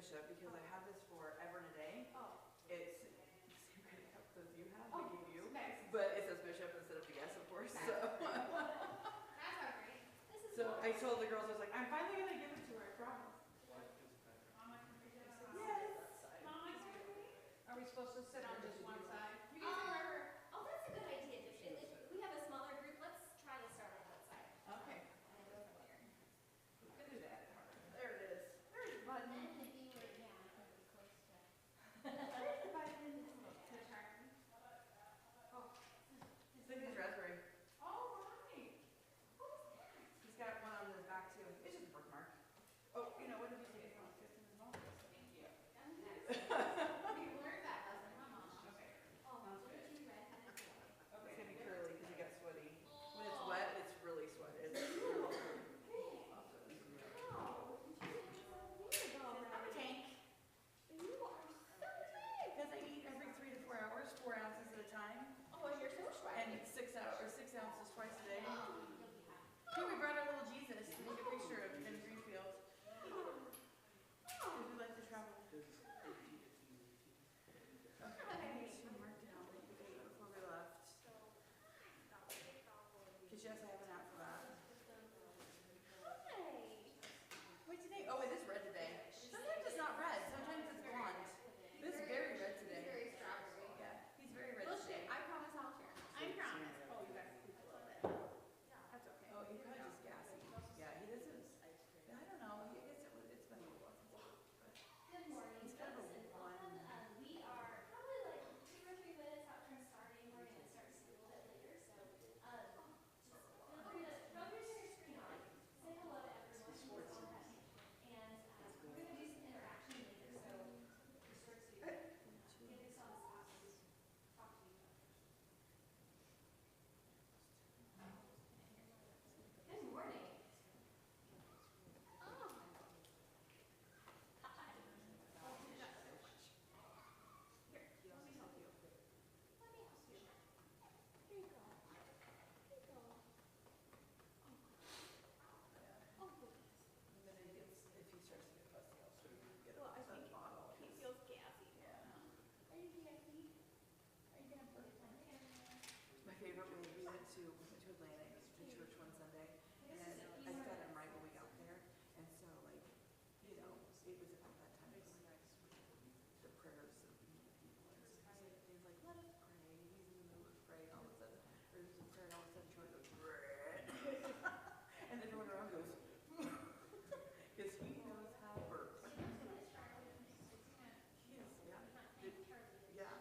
bishop because I have this forever and a day. Oh. It's the same kind of cup as you have, Oh, I gave you. nice. But it says bishop instead of DS, of course. So, That's all right. This is so I told the girls, I was like, I'm finally going to give it to her, I promise. Mama, can we just sit on Yes. Mama, are we supposed to sit on just one side? You can Um, sit wherever. oh, that's a good idea. If we have a smaller group, let's try to start on that side. Okay. And go from there. We can do that. There it is. There's the button. And if you were, yeah, pretty close to. There's the button to turn. Oh. I think it's raspberry. Oh, right. What is that? He's got one on his back too. It's just a birthmark. Oh, you know, what did you say? Thank you. We learned that lesson, huh, Mom? Okay. Oh, look at you, red-headed boy. It's going to be curly because it got sweaty. When it's wet, it's really sweaty. It's really curly. Oh, you did so weird I'm a already. tank. You are so big. Because I eat every 3 to 4 hours, 4 ounces at a time. Oh, you're so short. And 6 ounces twice a day. You'll be happy. Here we brought our little Jesus to take a picture of him in Greenfield. Because we like to travel. Okay, I need to mark down what we ate before we left. Because yes, I have an app for that. Hi. Wait, today? Oh, it is red today. Sometimes it's not red. Sometimes it's blonde. This is very red It's today. very strawberry. Yeah, he's very red We'll today. share. I promise I'll share. I promise. Oh, you guys keep a little bit. That's okay. Oh, he probably just gassy. Yeah, he doesn't. I don't know. He gets it. It's been a little while since I looked, but Good morning, he's kind of folks, and a one. welcome. We are probably like 2 or 3 minutes out from starting. We're going to start school a bit later, so just feel free to throw your screen on, say hello to everyone who's on that. And we're going to do some interaction later, so be sure to get this on the spot and talk to each other. Good morning. Oh. Hi. Here, let me help you. Let me help you. Here you go. Here you go. Oh, goodness. And then it gets, if he starts to get fussy, I'll show you. Get Well, I a think bottle. he feels gassy. Yeah. Are you gassy? Are you gonna put it on there? My favorite was we went to Atlantic to church one Sunday, and I fed him right when we got there, and so like, you know, it was about that time. It was like the prayers of the people. And so he's like, let us pray. He's in the mood to pray, and all of a sudden, or there's a prayer, and all of a sudden, Troy goes, and everyone around goes, because he knows how it works. He is, yeah. Yeah.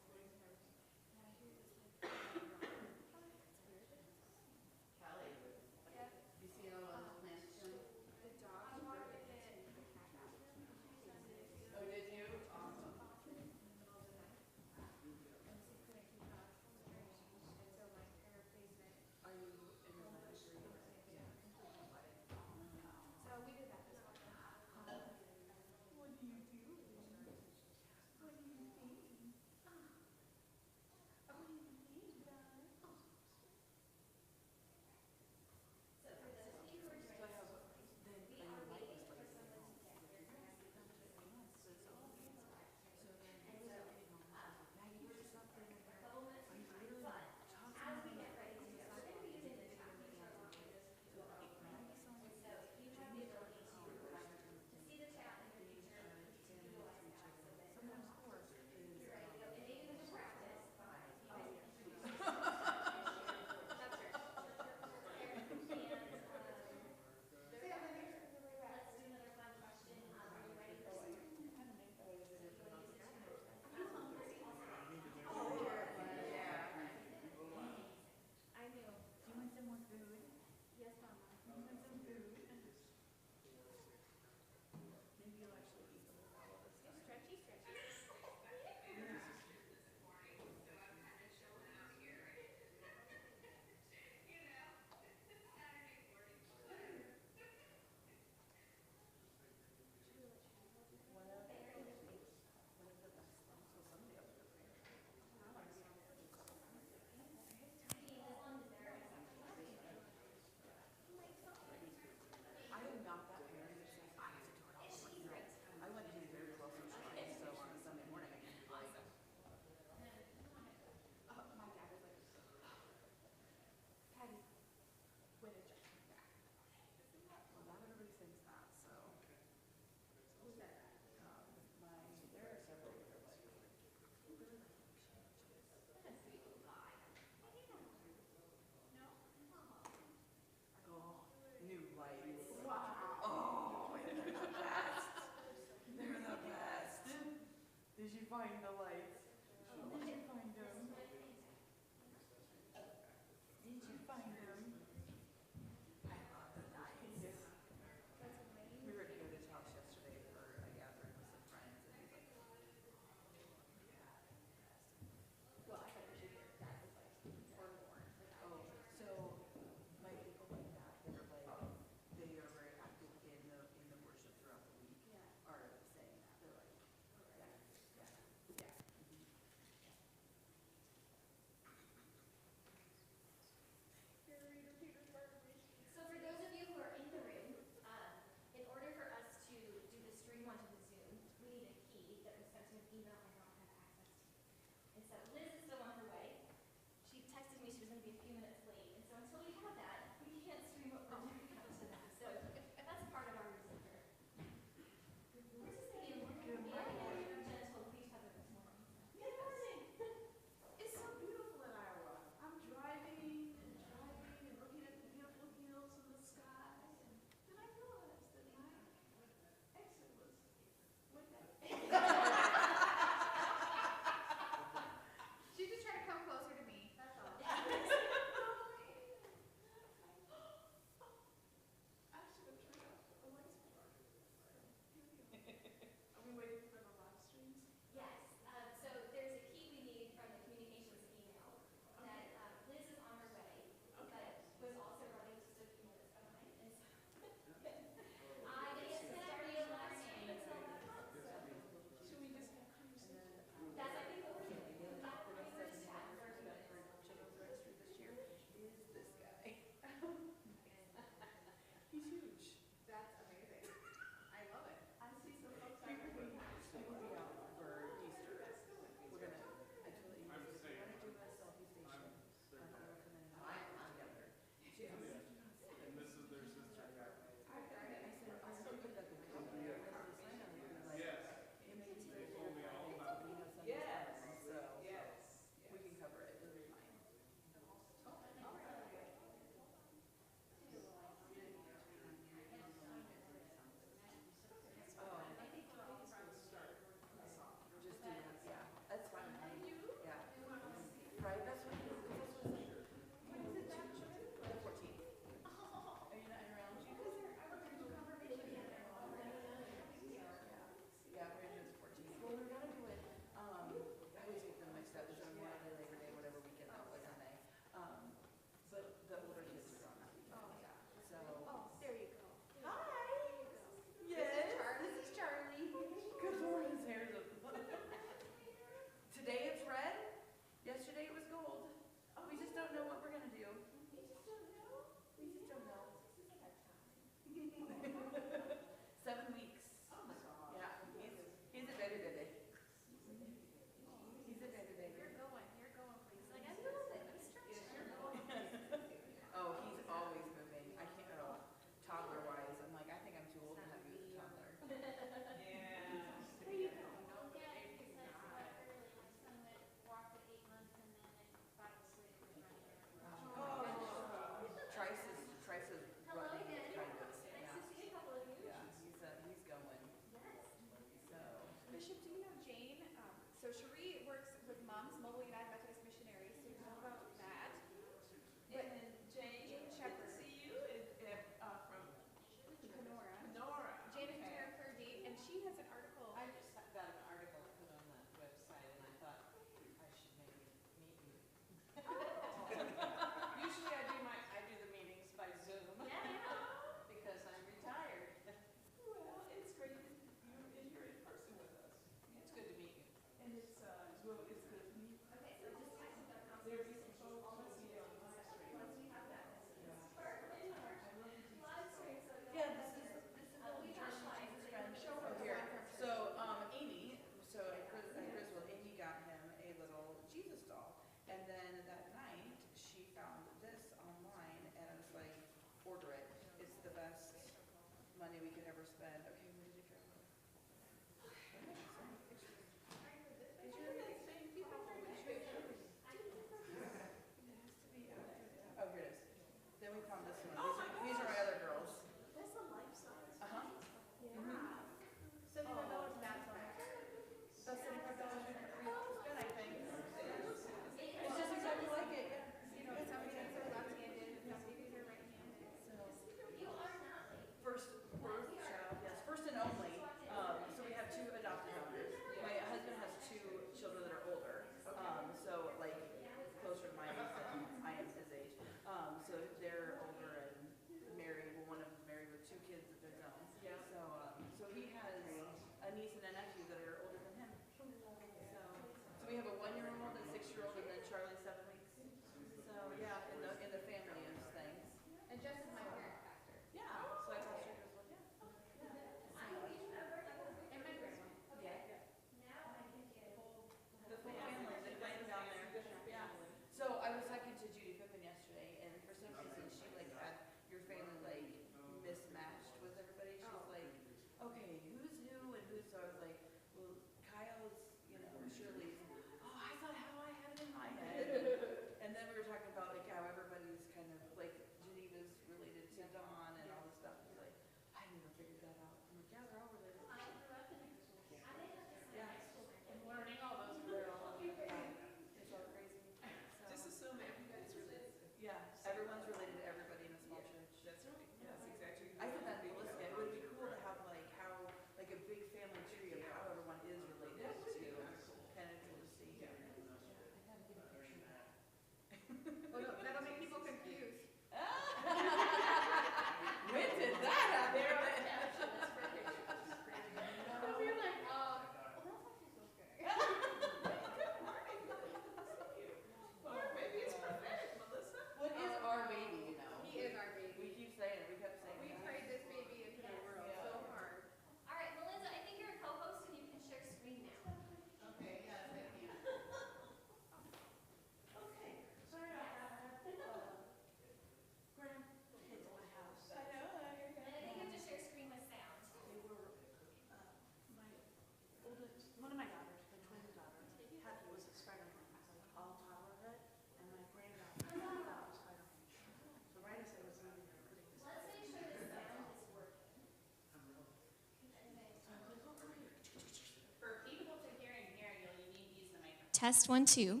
Test 1, 2.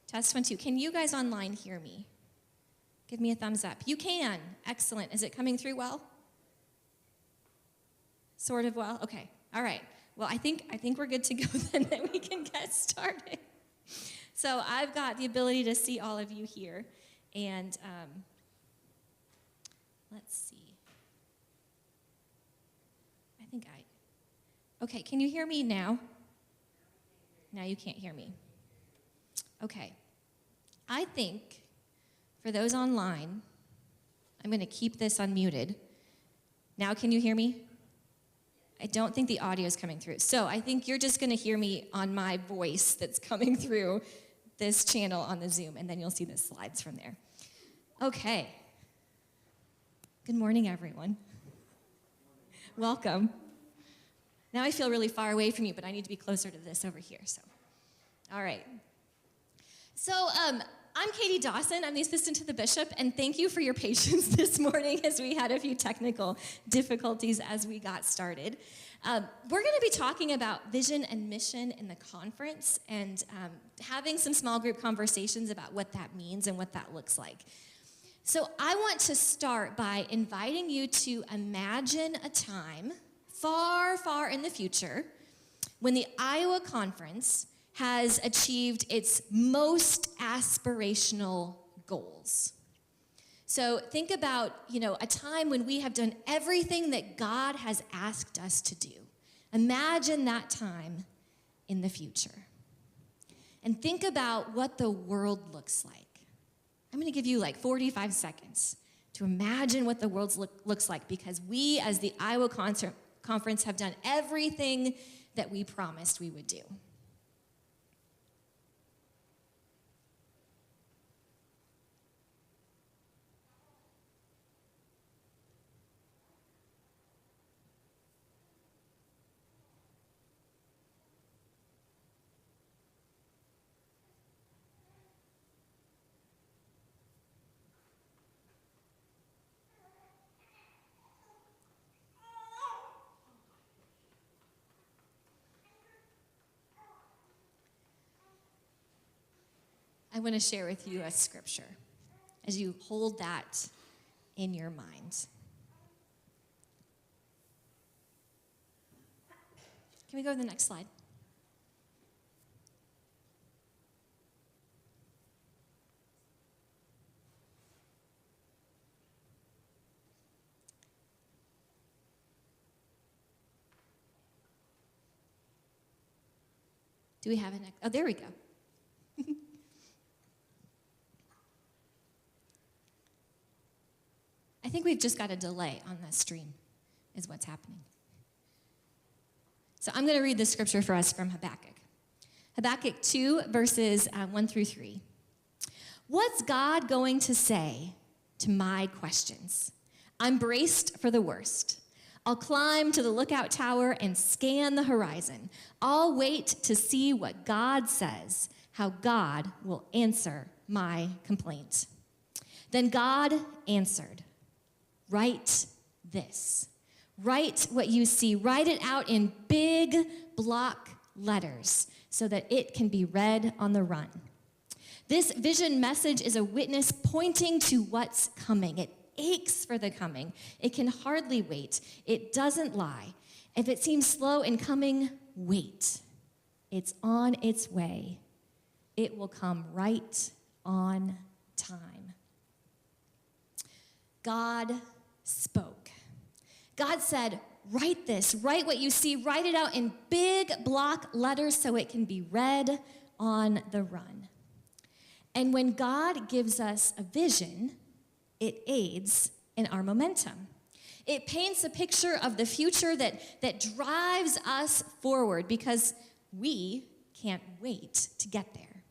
Test 1, 2. Can you guys online hear me? Give me a thumbs up. You can. Excellent. Is it coming through well? Sort of well? Okay. All right. Well, I think we're good to go then, that we can get started. So I've got the ability to see all of you here. And let's see. Okay, can you hear me now? Now you can't hear me. Okay. I think for those online, I'm going to keep this unmuted. Now can you hear me? I don't think the audio is coming through. So I think you're just going to hear me on my voice that's coming through this channel on the Zoom, and then you'll see the slides from there. Okay. Good morning, everyone. Welcome. Now I feel really far away from you, but I need to be closer to this over here. So, all right. So I'm Katie Dawson. I'm the assistant to the bishop, and thank you for your patience this morning as we had a few technical difficulties as we got started. We're going to be talking about vision and mission in the conference and having some small group conversations about what that means and what that looks like. So I want to start by inviting you to imagine a time far, far in the future when the Iowa Conference has achieved its most aspirational goals. So think about, a time when we have done everything that God has asked us to do. Imagine that time in the future. And think about what the world looks like. I'm going to give you 45 seconds to imagine what the world looks like, because we, as the Iowa Conference, have done everything that we promised we would do. I want to share with you a scripture as you hold that in your mind. Can we go to the next slide? Do we have it next? Oh, there we go. I think we've just got a delay on the stream, is what's happening. So I'm going to read the scripture for us from Habakkuk. Habakkuk 2, verses 1 through 3. What's God going to say to my questions? I'm braced for the worst. I'll climb to the lookout tower and scan the horizon. I'll wait to see what God says, how God will answer my complaint. Then God answered, write this. Write what you see. Write it out in big block letters so that it can be read on the run. This vision message is a witness pointing to what's coming. It aches for the coming. It can hardly wait. It doesn't lie. If it seems slow in coming, wait. It's on its way. It will come right on time. God spoke. God said, write this, write what you see, write it out in big block letters so it can be read on the run. And when God gives us a vision, it aids in our momentum. It paints a picture of the future that drives us forward because we can't wait to get there.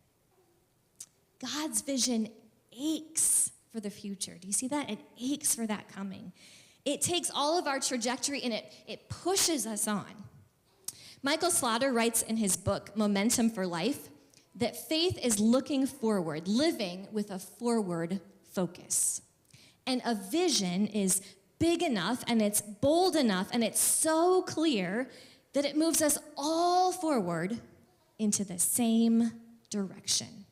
God's vision aches for the future. Do you see that? It aches for that coming. It takes all of our trajectory and it pushes us on. Michael Slaughter writes in his book, Momentum for Life, that faith is looking forward, living with a forward focus. And a vision is big enough and it's bold enough and it's so clear that it moves us all forward into the same direction.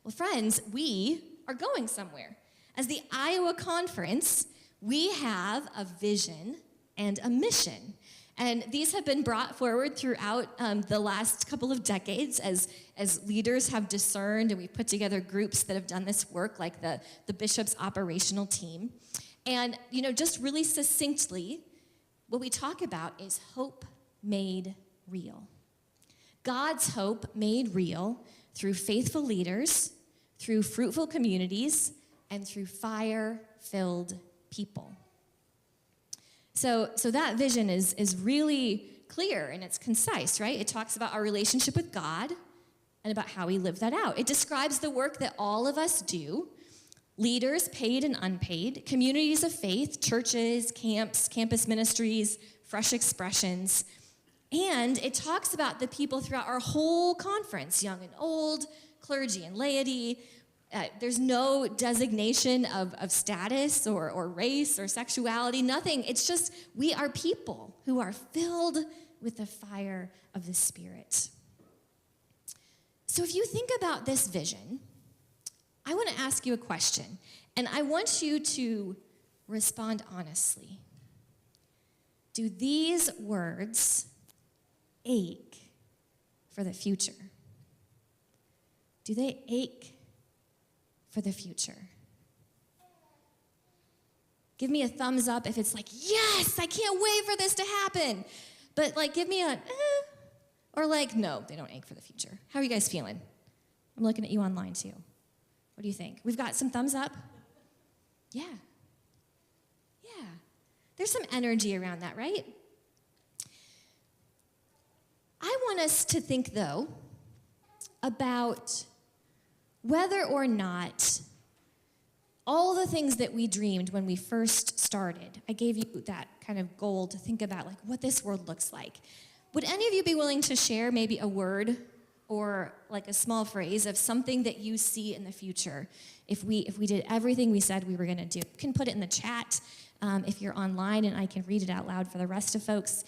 Well, friends, we are going somewhere. As the Iowa Conference, we have a vision and a mission. And these have been brought forward throughout the last couple of decades as leaders have discerned, and we've put together groups that have done this work, like the bishop's operational team. And, just really succinctly, what we talk about is hope made real. God's hope made real through faithful leaders, through fruitful communities, and through fire-filled people. So that vision is really clear and it's concise, right? It talks about our relationship with God and about how we live that out. It describes the work that all of us do, leaders, paid and unpaid, communities of faith, churches, camps, campus ministries, fresh expressions. And it talks about the people throughout our whole conference, young and old, clergy and laity. There's no designation of status or race or sexuality, nothing. It's just we are people who are filled with the fire of the Spirit. So if you think about this vision, I want to ask you a question, and I want you to respond honestly. Do these words ache for the future? Do they ache for the future? Give me a thumbs up if it's like, yes, I can't wait for this to happen. But give me a, or no, they don't ache for the future. How are you guys feeling? I'm looking at you online too. What do you think? We've got some thumbs up? Yeah. There's some energy around that, right? I want us to think, though, about whether or not all the things that we dreamed when we first started, I gave you that kind of goal to think about what this world looks like. Would any of you be willing to share maybe a word or a small phrase of something that you see in the future if we did everything we said we were going to do? You can put it in the chat if you're online, and I can read it out loud for the rest of folks.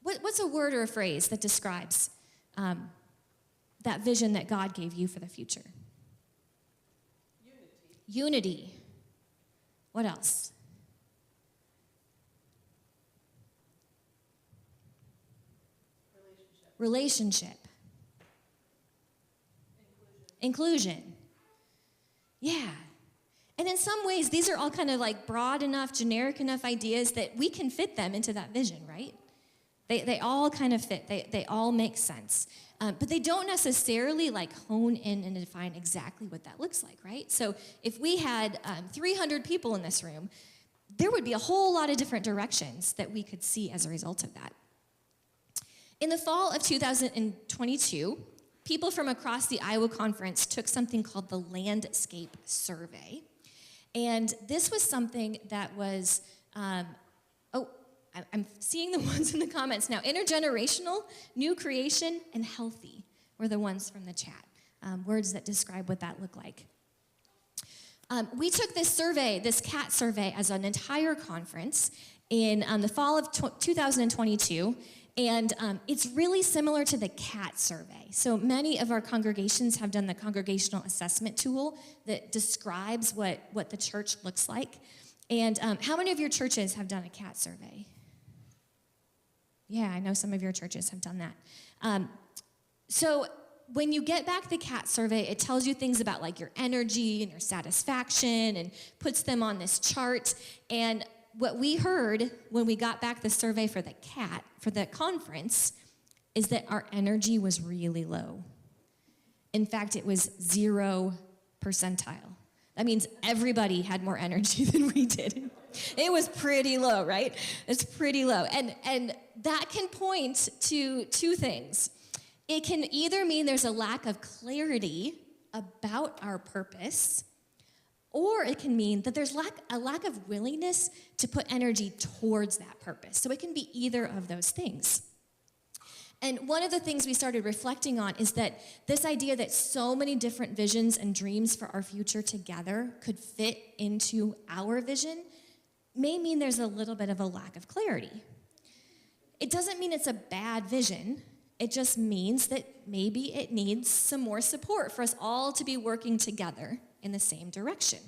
What's a word or a phrase that describes that vision that God gave you for the future? Unity. What else? Relationship. Inclusion. Yeah. And in some ways, these are all kind of broad enough, generic enough ideas that we can fit them into that vision, right? They all kind of fit. They all make sense. But they don't necessarily hone in and define exactly what that looks like, right? So if we had 300 people in this room, there would be a whole lot of different directions that we could see as a result of that. In the fall of 2022, people from across the Iowa Conference took something called the Landscape Survey. And this was something that was, I'm seeing the ones in the comments now. Intergenerational, new creation, and healthy were the ones from the chat. Words that describe what that looked like. We took this survey, this CAT survey, as an entire conference in the fall of 2022. And it's really similar to the CAT survey. So many of our congregations have done the congregational assessment tool that describes what the church looks like. And how many of your churches have done a CAT survey? Yeah, I know some of your churches have done that. So when you get back the CAT survey, it tells you things about your energy and your satisfaction and puts them on this chart. And what we heard when we got back the survey for the CAT, for the conference, is that our energy was really low. In fact, it was 0 percentile. That means everybody had more energy than we did. It was pretty low, right? It's pretty low. And that can point to two things. It can either mean there's a lack of clarity about our purpose, or it can mean that there's a lack of willingness to put energy towards that purpose. So it can be either of those things. And one of the things we started reflecting on is that this idea that so many different visions and dreams for our future together could fit into our vision may mean there's a little bit of a lack of clarity. It doesn't mean it's a bad vision. It just means that maybe it needs some more support for us all to be working together in the same direction.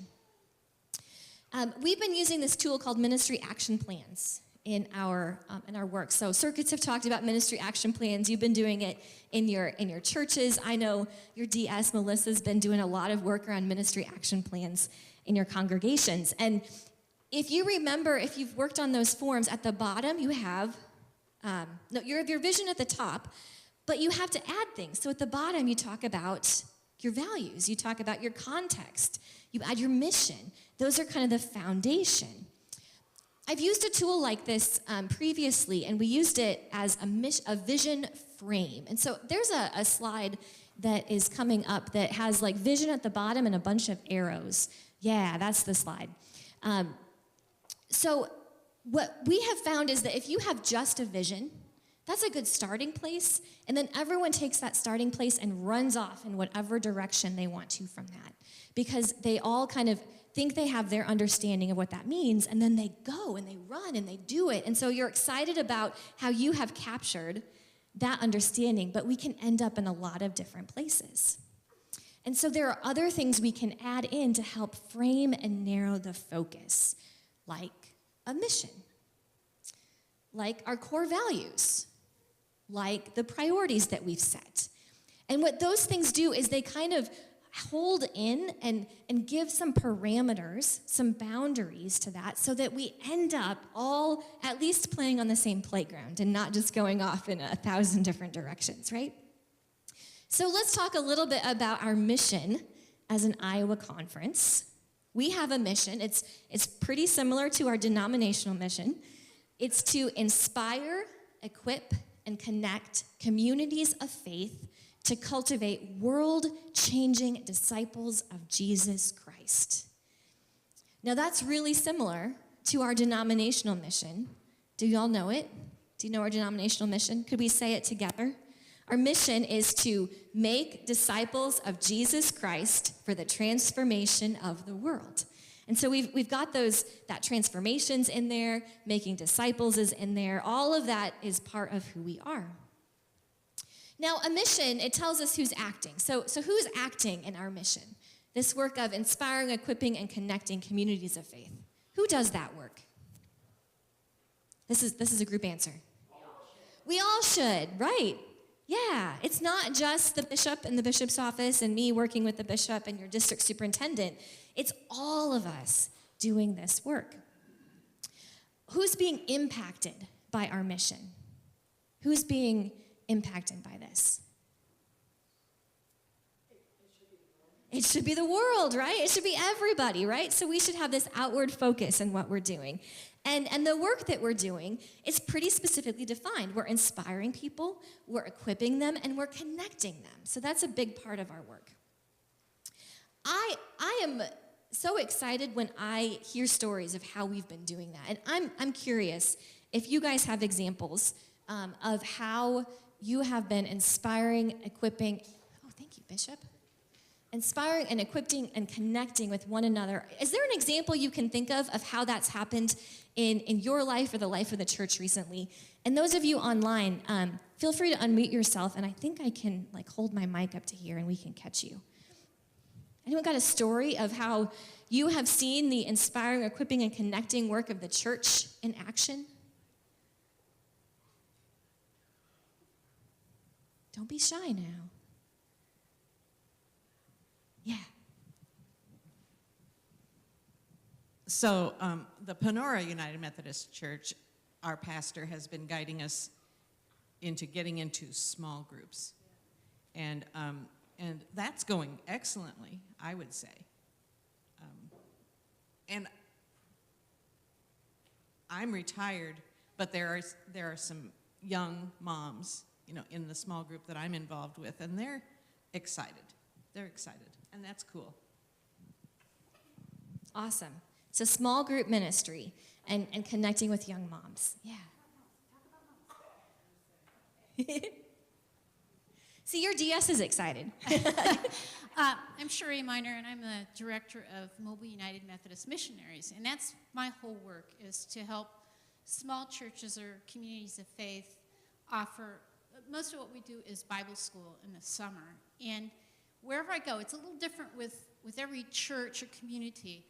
We've been using this tool called Ministry Action Plans in our work. So circuits have talked about ministry action plans. You've been doing it in your churches. I know your DS, Melissa's been doing a lot of work around ministry action plans in your congregations. And if you remember, if you've worked on those forms, at the bottom you have, you have your vision at the top, but you have to add things. So at the bottom you talk about your values, you talk about your context, you add your mission. Those are kind of the foundation. I've used a tool like this previously, and we used it as a vision frame. And so there's a slide that is coming up that has like vision at the bottom and a bunch of arrows. Yeah, that's the slide. So what we have found is that if you have just a vision, that's a good starting place, and then everyone takes that starting place and runs off in whatever direction they want to from that, because they all kind of think they have their understanding of what that means, and then they go and they run and they do it. And so you're excited about how you have captured that understanding, but we can end up in a lot of different places. And so there are other things we can add in to help frame and narrow the focus, like a mission, like our core values, like the priorities that we've set. And what those things do is they kind of hold in and give some parameters, some boundaries to that, so that we end up all at least playing on the same playground and not just going off in 1,000 different directions, right? So let's talk a little bit about our mission as an Iowa conference. We have a mission. It's pretty similar to our denominational mission. It's to inspire, equip, and connect communities of faith to cultivate world-changing disciples of Jesus Christ. Now that's really similar to our denominational mission. Do you all know it? Do you know our denominational mission? Could we say it together? Our mission is to make disciples of Jesus Christ for the transformation of the world. And so we've got that transformations in there, making disciples is in there. All of that is part of who we are. Now, a mission, it tells us who's acting. So who's acting in our mission? This work of inspiring, equipping, and connecting communities of faith. Who does that work? This is a group answer. We all should, right? Yeah, it's not just the bishop and the bishop's office and me working with the bishop and your district superintendent. It's all of us doing this work. Who's being impacted by our mission? Who's being impacted by this? It should be the world, right? It should be everybody, right? So we should have this outward focus in what we're doing. And the work that we're doing is pretty specifically defined. We're inspiring people, we're equipping them, and we're connecting them. So that's a big part of our work. I am so excited when I hear stories of how we've been doing that. And I'm curious if you guys have examples of how you have been inspiring, equipping, oh, thank you, Bishop. Inspiring and equipping and connecting with one another. Is there an example you can think of how that's happened in your life or the life of the church recently? And those of you online, feel free to unmute yourself, and I think I can hold my mic up to here and we can catch you. Anyone got a story of how you have seen the inspiring, equipping, and connecting work of the church in action? Don't be shy now. Yeah. So the Panora United Methodist Church, our pastor has been guiding us into getting into small groups. And that's going excellently, I would say. And I'm retired, but there are some young moms, in the small group that I'm involved with, and they're excited. They're excited, and that's cool. Awesome. So small group ministry and connecting with young moms. Yeah. See, your DS is excited. I'm Sheree Miner, and I'm the director of Mobile United Methodist Missionaries. And that's my whole work, is to help small churches or communities of faith offer most of what we do is Bible school in the summer. And wherever I go, it's a little different with every church or community.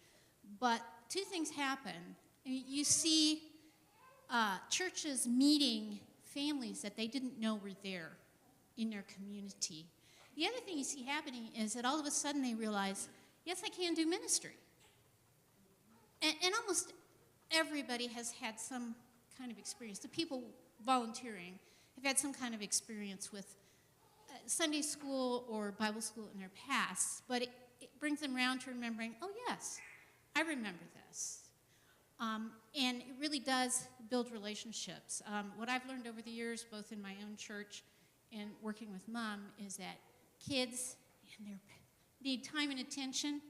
But two things happen. You see churches meeting families that they didn't know were there in their community. The other thing you see happening is that all of a sudden they realize, yes, I can do ministry. And almost everybody has had some kind of experience. The people volunteering have had some kind of experience with Sunday school or Bible school in their past, but it brings them around to remembering, oh yes, I remember this. And it really does build relationships. What I've learned over the years, both in my own church and working with Mom, is that kids need time and attention,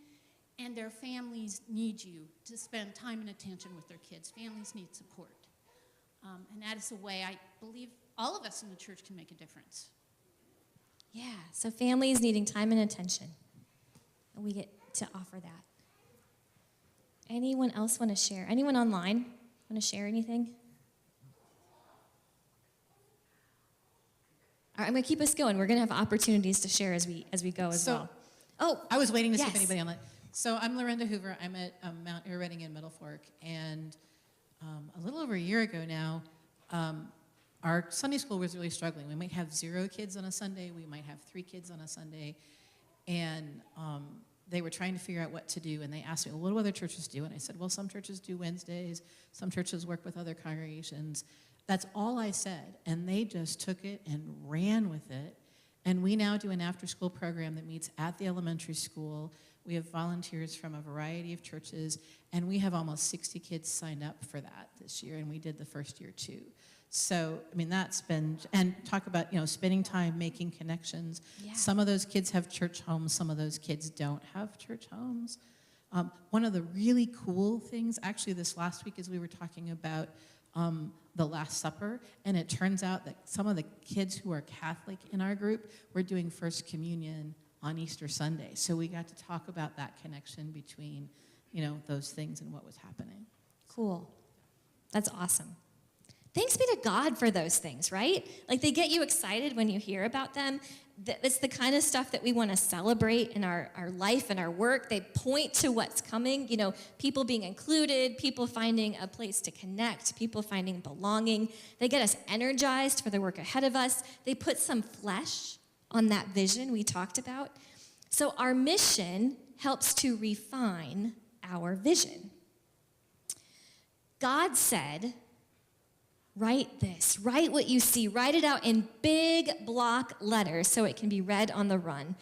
and their families need you to spend time and attention with their kids. Families need support. And that is a way I believe all of us in the church can make a difference. Yeah, so families needing time and attention. And we get to offer that. Anyone else want to share? Anyone online want to share anything? All right, I'm going to keep us going. We're going to have opportunities to share as we go as well. Oh, I was waiting to see yes. if anybody online. So I'm Lorinda Hoover. I'm at Mount Air Reading in Middle Fork, and a little over a year ago now, our Sunday school was really struggling. We might have 0 kids on a Sunday. We might have 3 kids on a Sunday, and they were trying to figure out what to do. And they asked me, well, what do other churches do? And I said, well, some churches do Wednesdays. Some churches work with other congregations. That's all I said, and they just took it and ran with it. And we now do an after-school program that meets at the elementary school. We have volunteers from a variety of churches, and we have almost 60 kids signed up for that this year, and we did the first year too. So, I mean, that's been, and talk about, spending time making connections. Yeah. Some of those kids have church homes, some of those kids don't have church homes. One of the really cool things, actually this last week, is we were talking about the Last Supper, and it turns out that some of the kids who are Catholic in our group were doing First Communion on Easter Sunday. So we got to talk about that connection between, those things and what was happening. Cool. That's awesome. Thanks be to God for those things, right? Like, they get you excited when you hear about them. It's the kind of stuff that we want to celebrate in our life and our work. They point to what's coming, people being included, people finding a place to connect, people finding belonging. They get us energized for the work ahead of us. They put some flesh on that vision we talked about. So our mission helps to refine our vision. God said, write this, write what you see, write it out in big block letters so it can be read on the run.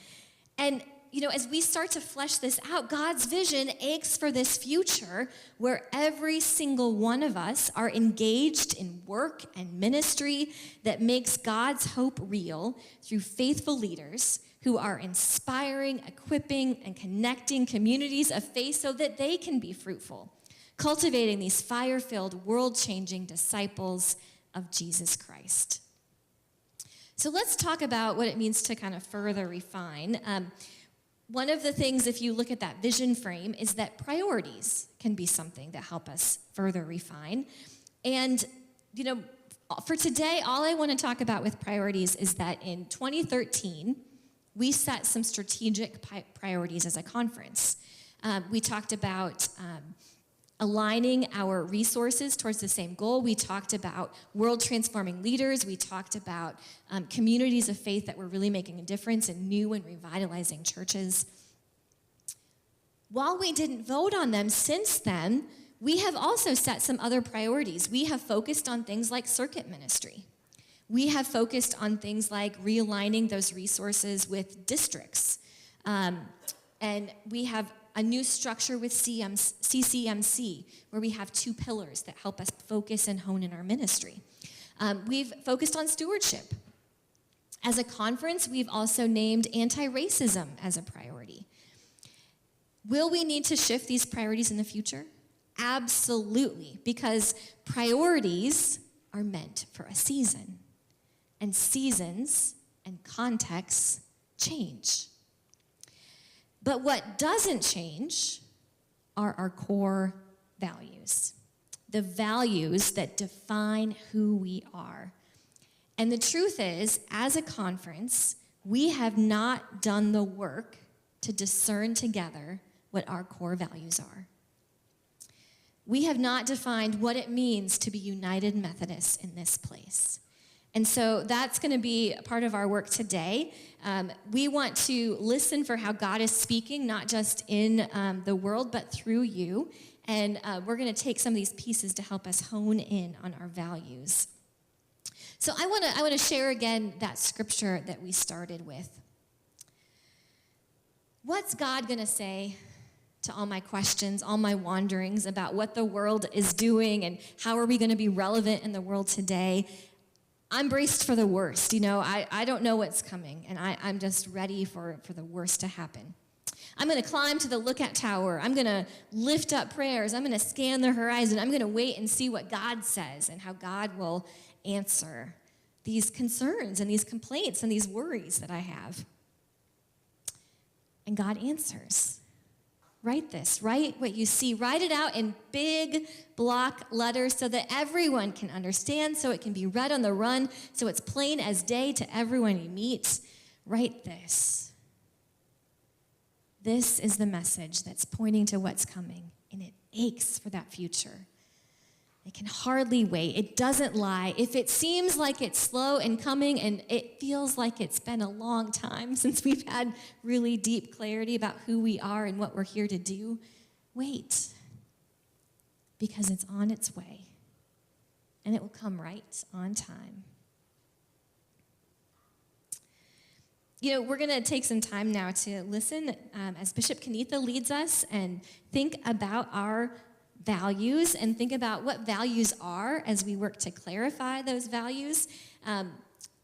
And, as we start to flesh this out, God's vision aches for this future where every single one of us are engaged in work and ministry that makes God's hope real through faithful leaders who are inspiring, equipping, and connecting communities of faith so that they can be fruitful, cultivating these fire-filled, world-changing disciples of Jesus Christ. So let's talk about what it means to kind of further refine. One of the things, if you look at that vision frame, is that priorities can be something that help us further refine. And, for today, all I want to talk about with priorities is that in 2013, we set some strategic priorities as a conference. We talked about aligning our resources towards the same goal. We talked about world-transforming leaders. We talked about communities of faith that were really making a difference in new and revitalizing churches. While we didn't vote on them since then, we have also set some other priorities. We have focused on things like circuit ministry. We have focused on things like realigning those resources with districts. And we have a new structure with CCMC, where we have 2 pillars that help us focus and hone in our ministry. We've focused on stewardship. As a conference, we've also named anti-racism as a priority. Will we need to shift these priorities in the future? Absolutely, because priorities are meant for a season, and seasons and contexts change. But what doesn't change are our core values, the values that define who we are. And the truth is, as a conference, we have not done the work to discern together what our core values are. We have not defined what it means to be United Methodists in this place. And so that's going to be part of our work today. We want to listen for how God is speaking, not just in the world, but through you. And we're going to take some of these pieces to help us hone in on our values. So I want to share again that scripture that we started with. What's God going to say to all my questions, all my wanderings about what the world is doing and how are we going to be relevant in the world today? I'm braced for the worst. I don't know what's coming, and I'm just ready for the worst to happen. I'm going to climb to the lookout tower. I'm going to lift up prayers. I'm going to scan the horizon. I'm going to wait and see what God says and how God will answer these concerns and these complaints and these worries that I have. And God answers. Write this. Write what you see. Write it out in big block letters so that everyone can understand, so it can be read on the run, so it's plain as day to everyone you meet. Write this. This is the message that's pointing to what's coming, and it aches for that future. It can hardly wait. It doesn't lie. If it seems like it's slow in coming and it feels like it's been a long time since we've had really deep clarity about who we are and what we're here to do, wait. Because it's on its way. And it will come right on time. We're going to take some time now to listen as Bishop Kennetha leads us and think about our values and think about what values are as we work to clarify those values.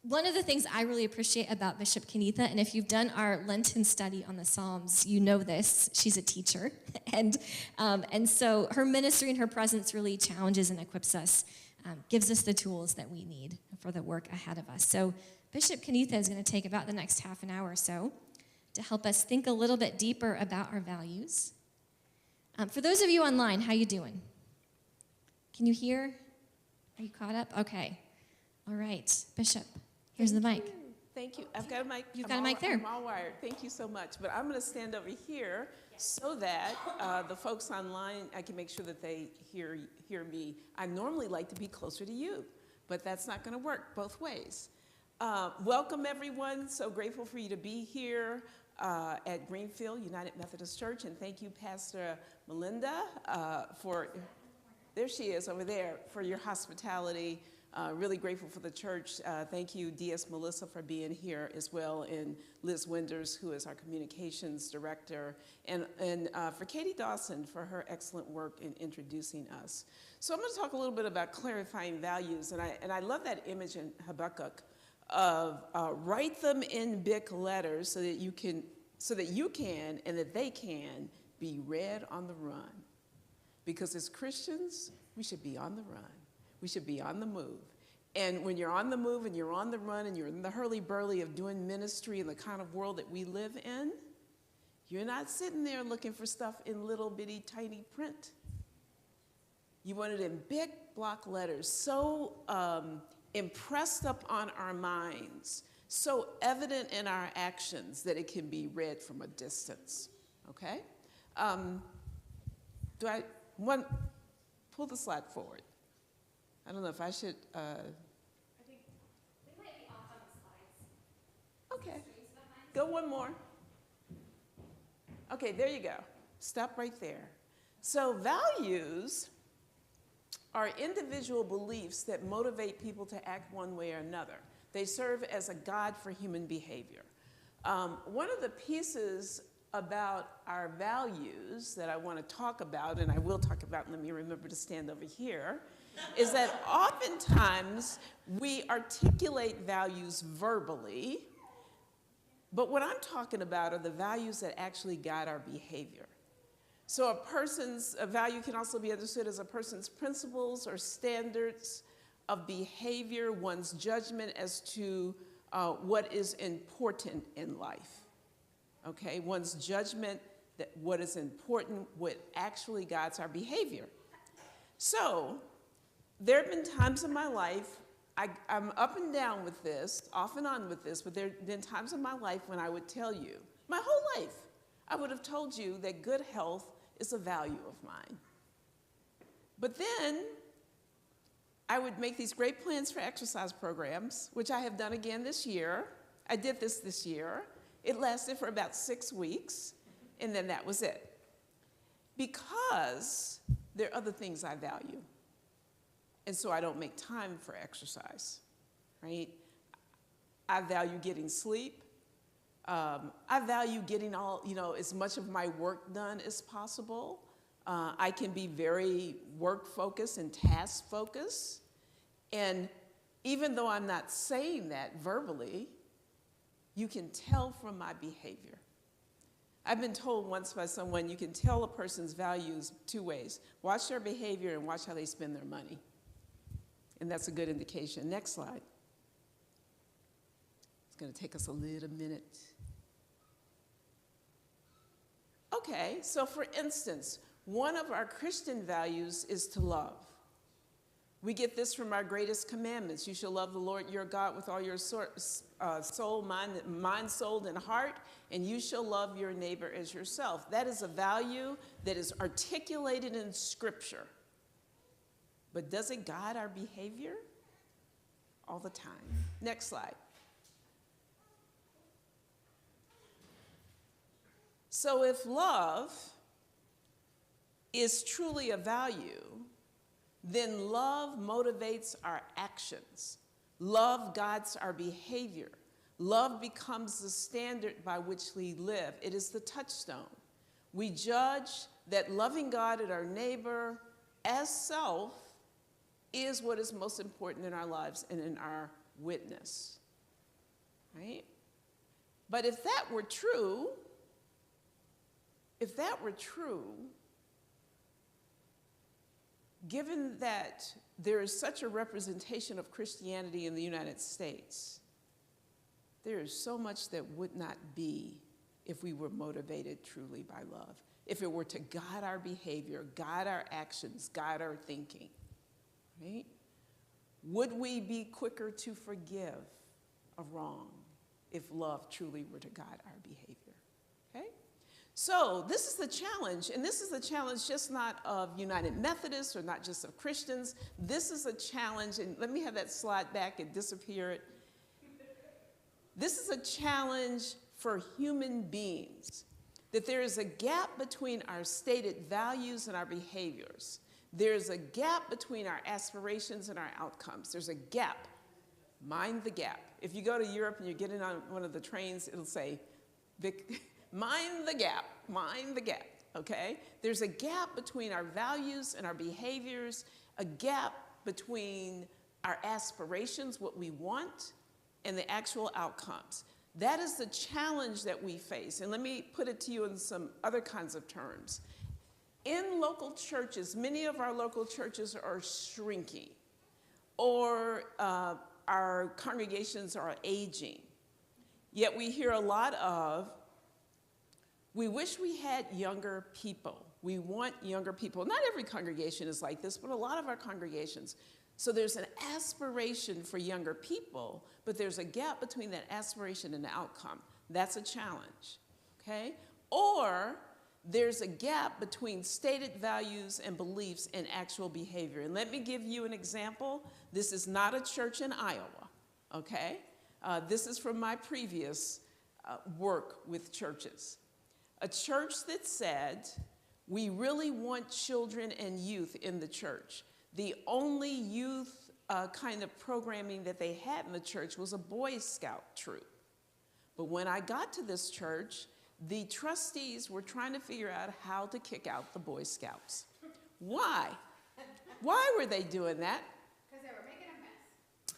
One of the things I really appreciate about Bishop Kennetha, and if you've done our Lenten study on the Psalms, you know this. She's a teacher. And so her ministry and her presence really challenges and equips us, gives us the tools that we need for the work ahead of us. So Bishop Kennetha is going to take about the next half an hour or so to help us think a little bit deeper about our values. For those of you online, how you doing? Can you hear? Are you caught up? Okay. All right. Bishop, here's the mic. Thank you. I've got a mic. You've got a mic there. I'm all wired. Thank you so much. But I'm going to stand over here so that the folks online, I can make sure that they hear me. I normally like to be closer to you, but that's not going to work both ways. Welcome, everyone. So grateful for you to be here at Greenfield United Methodist Church, and thank you, Pastor Melinda, there she is over there, for your hospitality. Really grateful for the church. Thank you, DS Melissa, for being here as well, and Liz Winders, who is our communications director, and for Katie Dawson for her excellent work in introducing us. So I'm going to talk a little bit about clarifying values, and I love that image in Habakkuk of write them in big letters so that you can and that they can be read on the run. Because as Christians, we should be on the run. We should be on the move. And when you're on the move and you're on the run and you're in the hurly-burly of doing ministry in the kind of world that we live in, you're not sitting there looking for stuff in little bitty tiny print. You want it in big block letters, so impressed up on our minds, so evident in our actions that it can be read from a distance, okay? Pull the slide forward. I don't know if I should, I think we might be off on the slides. Okay, go one more. Okay, there you go. Stop right there. So values are individual beliefs that motivate people to act one way or another. They serve as a guide for human behavior. One of the pieces about our values that I want to talk about, and I will talk about, let me remember to stand over here, is that oftentimes we articulate values verbally, but what I'm talking about are the values that actually guide our behavior. So a value can also be understood as a person's principles or standards of behavior, one's judgment as to what is important in life. Okay, one's judgment that what is important, what actually guides our behavior. So there have been times in my life I'm up and down with this, off and on with this, but there have been times in my life when I would tell you, my whole life, I would have told you that good health is a value of mine. But then I would make these great plans for exercise programs, which I have done again this year. I did this year. It lasted for about 6 weeks, and then that was it. Because there are other things I value. And so I don't make time for exercise, right? I value getting sleep. I value getting as much of my work done as possible. I can be very work-focused and task-focused. And even though I'm not saying that verbally, you can tell from my behavior. I've been told once by someone, you can tell a person's values 2 ways. Watch their behavior and watch how they spend their money. And that's a good indication. Next slide. It's going to take us a little minute. Okay, so for instance, one of our Christian values is to love. We get this from our greatest commandments. You shall love the Lord your God with all your soul, mind, soul, and heart, and you shall love your neighbor as yourself. That is a value that is articulated in Scripture. But does it guide our behavior? All the time. Next slide. So if love is truly a value, then love motivates our actions. Love guides our behavior. Love becomes the standard by which we live. It is the touchstone. We judge that loving God and our neighbor as self is what is most important in our lives and in our witness, right? But if that were true, given that there is such a representation of Christianity in the United States, there is so much that would not be if we were motivated truly by love. If it were to guide our behavior, guide our actions, guide our thinking, right? Would we be quicker to forgive a wrong if love truly were to guide our behavior, okay? So this is the challenge, and this is the challenge just not of United Methodists or not just of Christians. This is a challenge, and let me have that slide back and disappear it. This is a challenge for human beings, that there is a gap between our stated values and our behaviors. There's a gap between our aspirations and our outcomes. There's a gap. Mind the gap. If you go to Europe and you're getting on one of the trains, it'll say, mind the gap, okay? There's a gap between our values and our behaviors, a gap between our aspirations, what we want, and the actual outcomes. That is the challenge that we face. And let me put it to you in some other kinds of terms. In local churches, many of our local churches are shrinking, or our congregations are aging. Yet we hear a lot of, we wish we had younger people. We want younger people. Not every congregation is like this, but a lot of our congregations. So there's an aspiration for younger people, but there's a gap between that aspiration and the outcome. That's a challenge, okay? Or there's a gap between stated values and beliefs and actual behavior. And let me give you an example. This is not a church in Iowa, okay? This is from my previous work with churches. A church that said, we really want children and youth in the church. The only youth kind of programming that they had in the church was a Boy Scout troop. But when I got to this church, the trustees were trying to figure out how to kick out the Boy Scouts. Why? Why were they doing that? Because they were making a mess.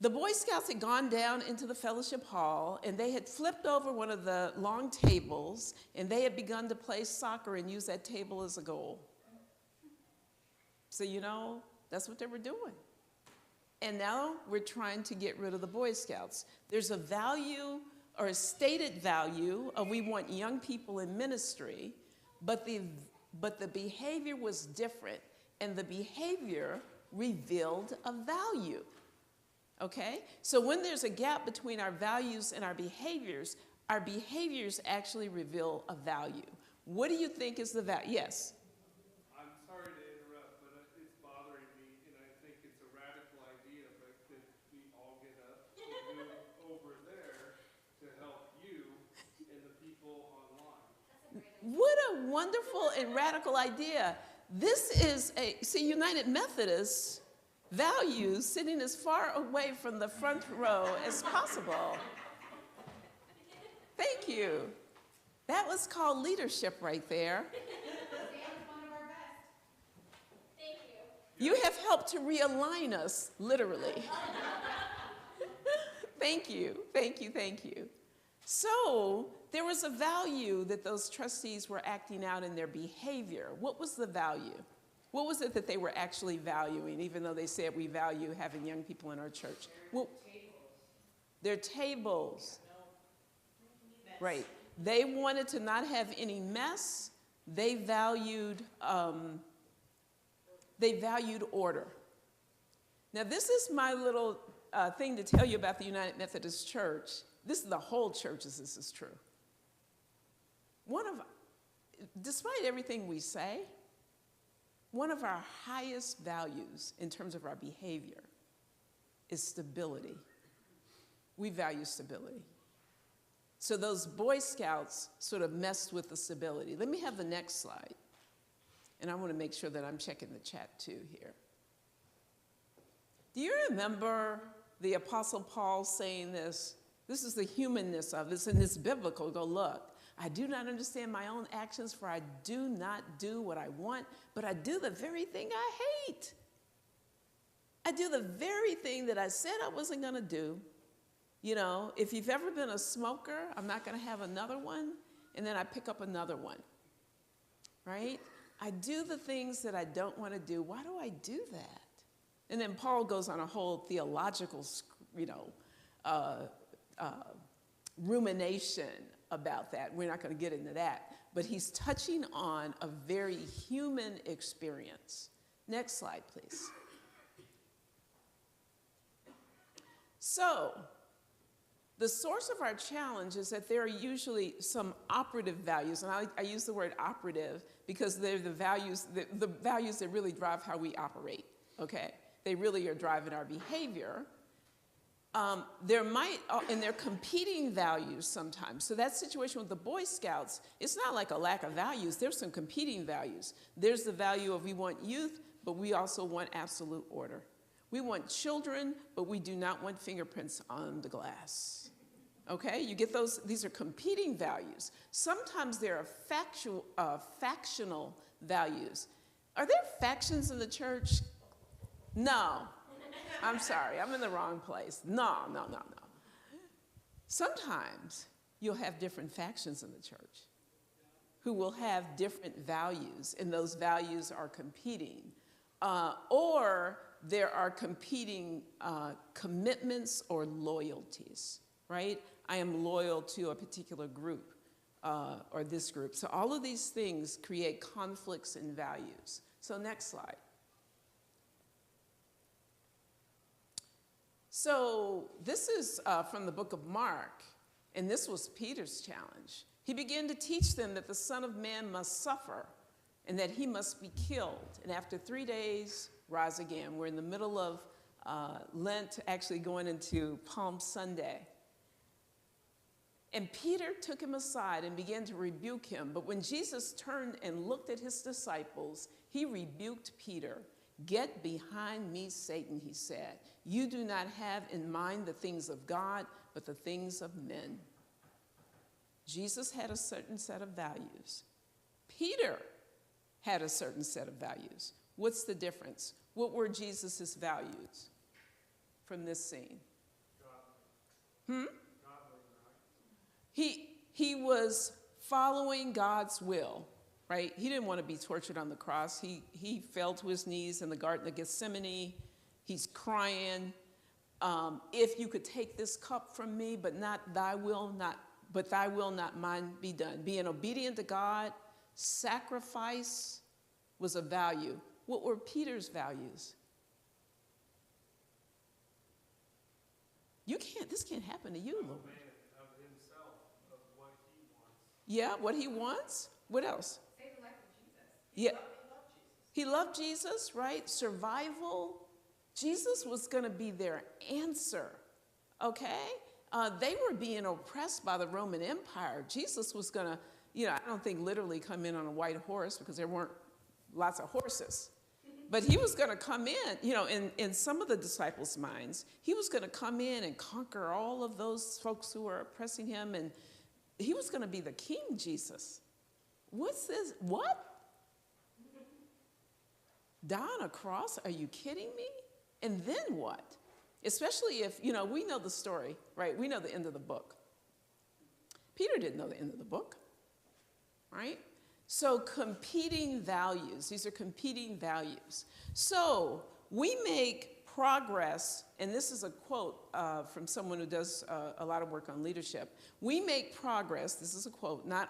The Boy Scouts had gone down into the fellowship hall, and they had flipped over one of the long tables, and they had begun to play soccer and use that table as a goal. So, you know, that's what they were doing. And now we're trying to get rid of the Boy Scouts. There's a value, or a stated value, of we want young people in ministry, but the behavior was different, and the behavior revealed a value. Okay? So when there's a gap between our values and our behaviors actually reveal a value. What do you think is the value? Yes? I'm sorry to interrupt, but it's bothering me, and I think it's a radical idea, but could we all get up and move over there to help you and the people online? What a wonderful and radical idea. This is United Methodist values sitting as far away from the front row as possible. Thank you. That was called leadership right there. Thank you. You have helped to realign us, literally. Thank you, thank you, thank you. So there was a value that those trustees were acting out in their behavior. What was the value? What was it that they were actually valuing, even though they said we value having young people in our church? Well, their tables. Right. They wanted to not have any mess. They valued order. Now, this is my little thing to tell you about the United Methodist Church. This is the whole church, as this is true. Despite everything we say, one of our highest values in terms of our behavior is stability. We value stability. So those Boy Scouts sort of messed with the stability. Let me have the next slide. And I want to make sure that I'm checking the chat too here. Do you remember the Apostle Paul saying this? This is the humanness of this, and it's biblical. Go look. I do not understand my own actions, for I do not do what I want, but I do the very thing I hate. I do the very thing that I said I wasn't going to do. You know, if you've ever been a smoker, I'm not going to have another one, and then I pick up another one, right? I do the things that I don't want to do. Why do I do that? And then Paul goes on a whole theological, rumination about that. We're not going to get into that, but he's touching on a very human experience. Next slide, please. So, the source of our challenge is that there are usually some operative values, and I use the word operative because they're the values that really drive how we operate, okay? They really are driving our behavior. And they're competing values sometimes. So that situation with the Boy Scouts, it's not like a lack of values. There's some competing values. There's the value of we want youth, but we also want absolute order. We want children, but we do not want fingerprints on the glass. Okay, you get those? These are competing values. Sometimes there are factional values. Are there factions in the church? No. I'm sorry, I'm in the wrong place. No. Sometimes you'll have different factions in the church who will have different values, and those values are competing. Or there are competing commitments or loyalties, right? I am loyal to a particular group or this group. So all of these things create conflicts in values. So next slide. So this is from the book of Mark, and this was Peter's challenge. He began to teach them that the Son of Man must suffer and that he must be killed, and after 3 days, rise again. We're in the middle of Lent, actually going into Palm Sunday. And Peter took him aside and began to rebuke him. But when Jesus turned and looked at his disciples, he rebuked Peter. "Get behind me, Satan," he said. "You do not have in mind the things of God, but the things of men." Jesus had a certain set of values. Peter had a certain set of values. What's the difference? What were Jesus' values from this scene? He was following God's will, right? He didn't want to be tortured on the cross. He fell to his knees in the Garden of Gethsemane. He's crying, "If you could take this cup from me, but thy will, not mine be done." Being obedient to God, sacrifice was a value. What were Peter's values? This can't happen to you, Lord. Man of himself, of what he wants. Yeah, what he wants. What else? Save the life of Jesus. Yeah. He loved Jesus, right? Survival. Jesus was going to be their answer, okay? They were being oppressed by the Roman Empire. Jesus was going to, I don't think literally come in on a white horse because there weren't lots of horses. But he was going to come in, in some of the disciples' minds, he was going to come in and conquer all of those folks who were oppressing him, and he was going to be the King Jesus. What's this? What? Die on a cross? Are you kidding me? And then what? Especially if, we know the story, right? We know the end of the book. Peter didn't know the end of the book, right? So competing values, these are competing values. So we make progress, and this is a quote from someone who does a lot of work on leadership. We make progress, this is a quote, not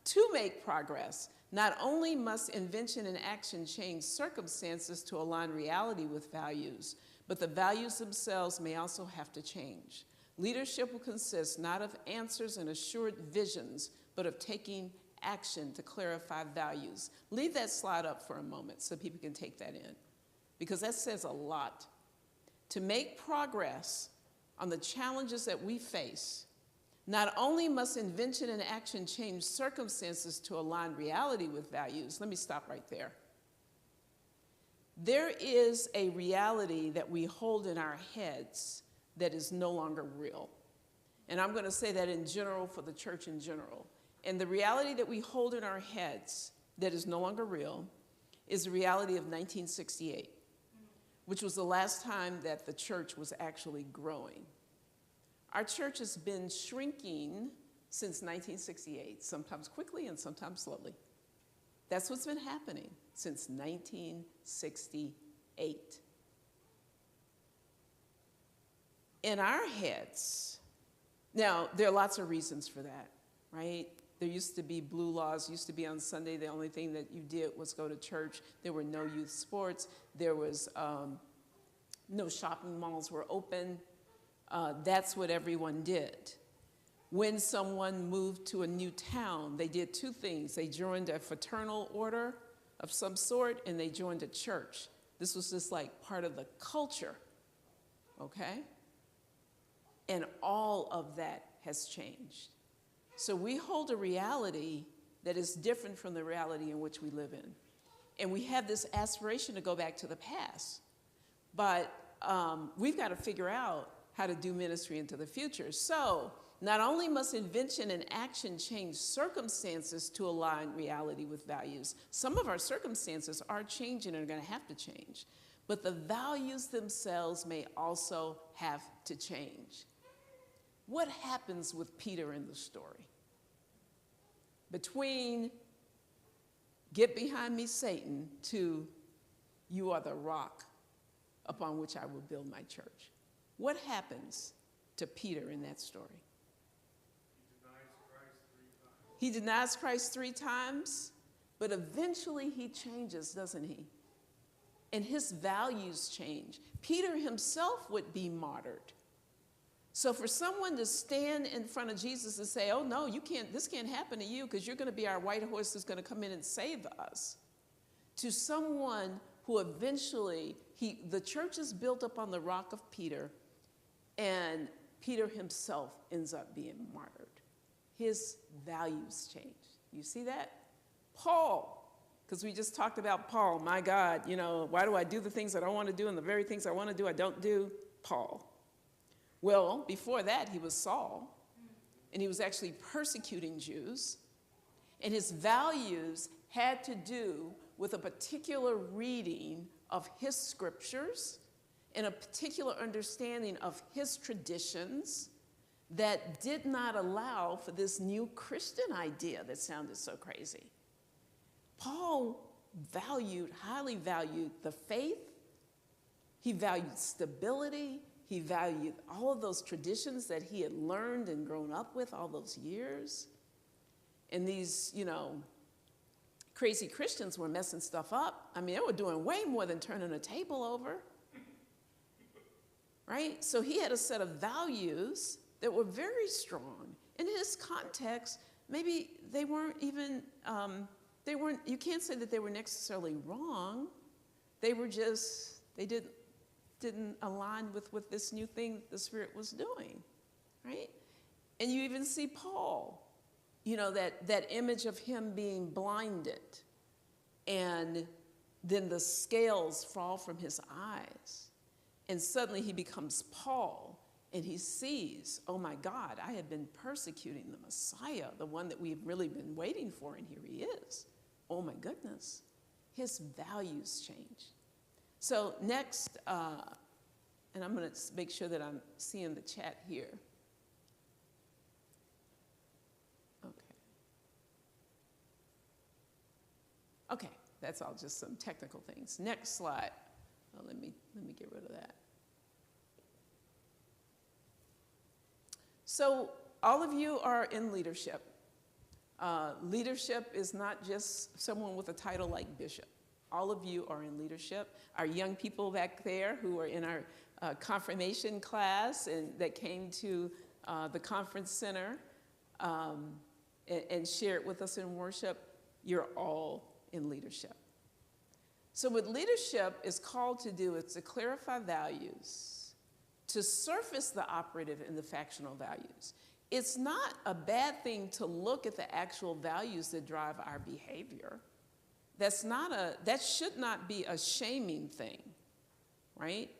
to make progress, not only must invention and action change circumstances to align reality with values, but the values themselves may also have to change. Leadership will consist not of answers and assured visions, but of taking action to clarify values. Leave that slide up for a moment so people can take that in, because that says a lot. To make progress on the challenges that we face, not only must invention and action change circumstances to align reality with values. Let me stop right there. There is a reality that we hold in our heads that is no longer real. And I'm going to say that in general for the church in general. And the reality that we hold in our heads that is no longer real is the reality of 1968, which was the last time that the church was actually growing. Our church has been shrinking since 1968, sometimes quickly and sometimes slowly. That's what's been happening since 1968. In our heads, now there are lots of reasons for that, right? There used to be blue laws, used to be on Sunday, the only thing that you did was go to church. There were no youth sports. There was no shopping malls were open. That's what everyone did. When someone moved to a new town, they did two things. They joined a fraternal order of some sort, and they joined a church. This was just like part of the culture, okay? And all of that has changed. So we hold a reality that is different from the reality in which we live in. And we have this aspiration to go back to the past. But we've got to figure out how to do ministry into the future. So not only must invention and action change circumstances to align reality with values, some of our circumstances are changing and are going to have to change, but the values themselves may also have to change. What happens with Peter in the story? Between "get behind me, Satan," to "you are the rock upon which I will build my church." What happens to Peter in that story? He denies Christ 3 times, but eventually he changes, doesn't he? And his values change. Peter himself would be martyred. So for someone to stand in front of Jesus and say, "Oh no, this can't happen to you because you're going to be our white horse that's going to come in and save us," to someone who eventually, the church is built up on the rock of Peter, and Peter himself ends up being martyred. His values change. You see that? Paul, because we just talked about Paul. My God, why do I do the things that I want to do, and the very things I want to do I don't do? Paul. Well, before that, he was Saul, and he was actually persecuting Jews, and his values had to do with a particular reading of his scriptures and a particular understanding of his traditions that did not allow for this new Christian idea that sounded so crazy. Paul highly valued the faith. He valued stability. He valued all of those traditions that he had learned and grown up with all those years. And these, crazy Christians were messing stuff up. I mean, they were doing way more than turning a table over. right? So he had a set of values that were very strong. In his context, maybe they weren't even, you can't say that they were necessarily wrong. They were just, they didn't align with what this new thing the Spirit was doing, right? And you even see Paul, you know, that image of him being blinded, and then the scales fall from his eyes, and suddenly he becomes Paul, and he sees, oh my God, I have been persecuting the Messiah, the one that we've really been waiting for, and here he is. Oh my goodness. His values change. So next, and I'm going to make sure that I'm seeing the chat here. Okay. Okay, that's all just some technical things. Next slide. Oh, let me get rid of that. So all of you are in leadership. Leadership is not just someone with a title like bishop. All of you are in leadership. Our young people back there who are in our confirmation class and that came to the conference center and shared with us in worship, you're all in leadership. So what leadership is called to do is to clarify values, to surface the operative and the factional values. It's not a bad thing to look at the actual values that drive our behavior. That should not be a shaming thing, right?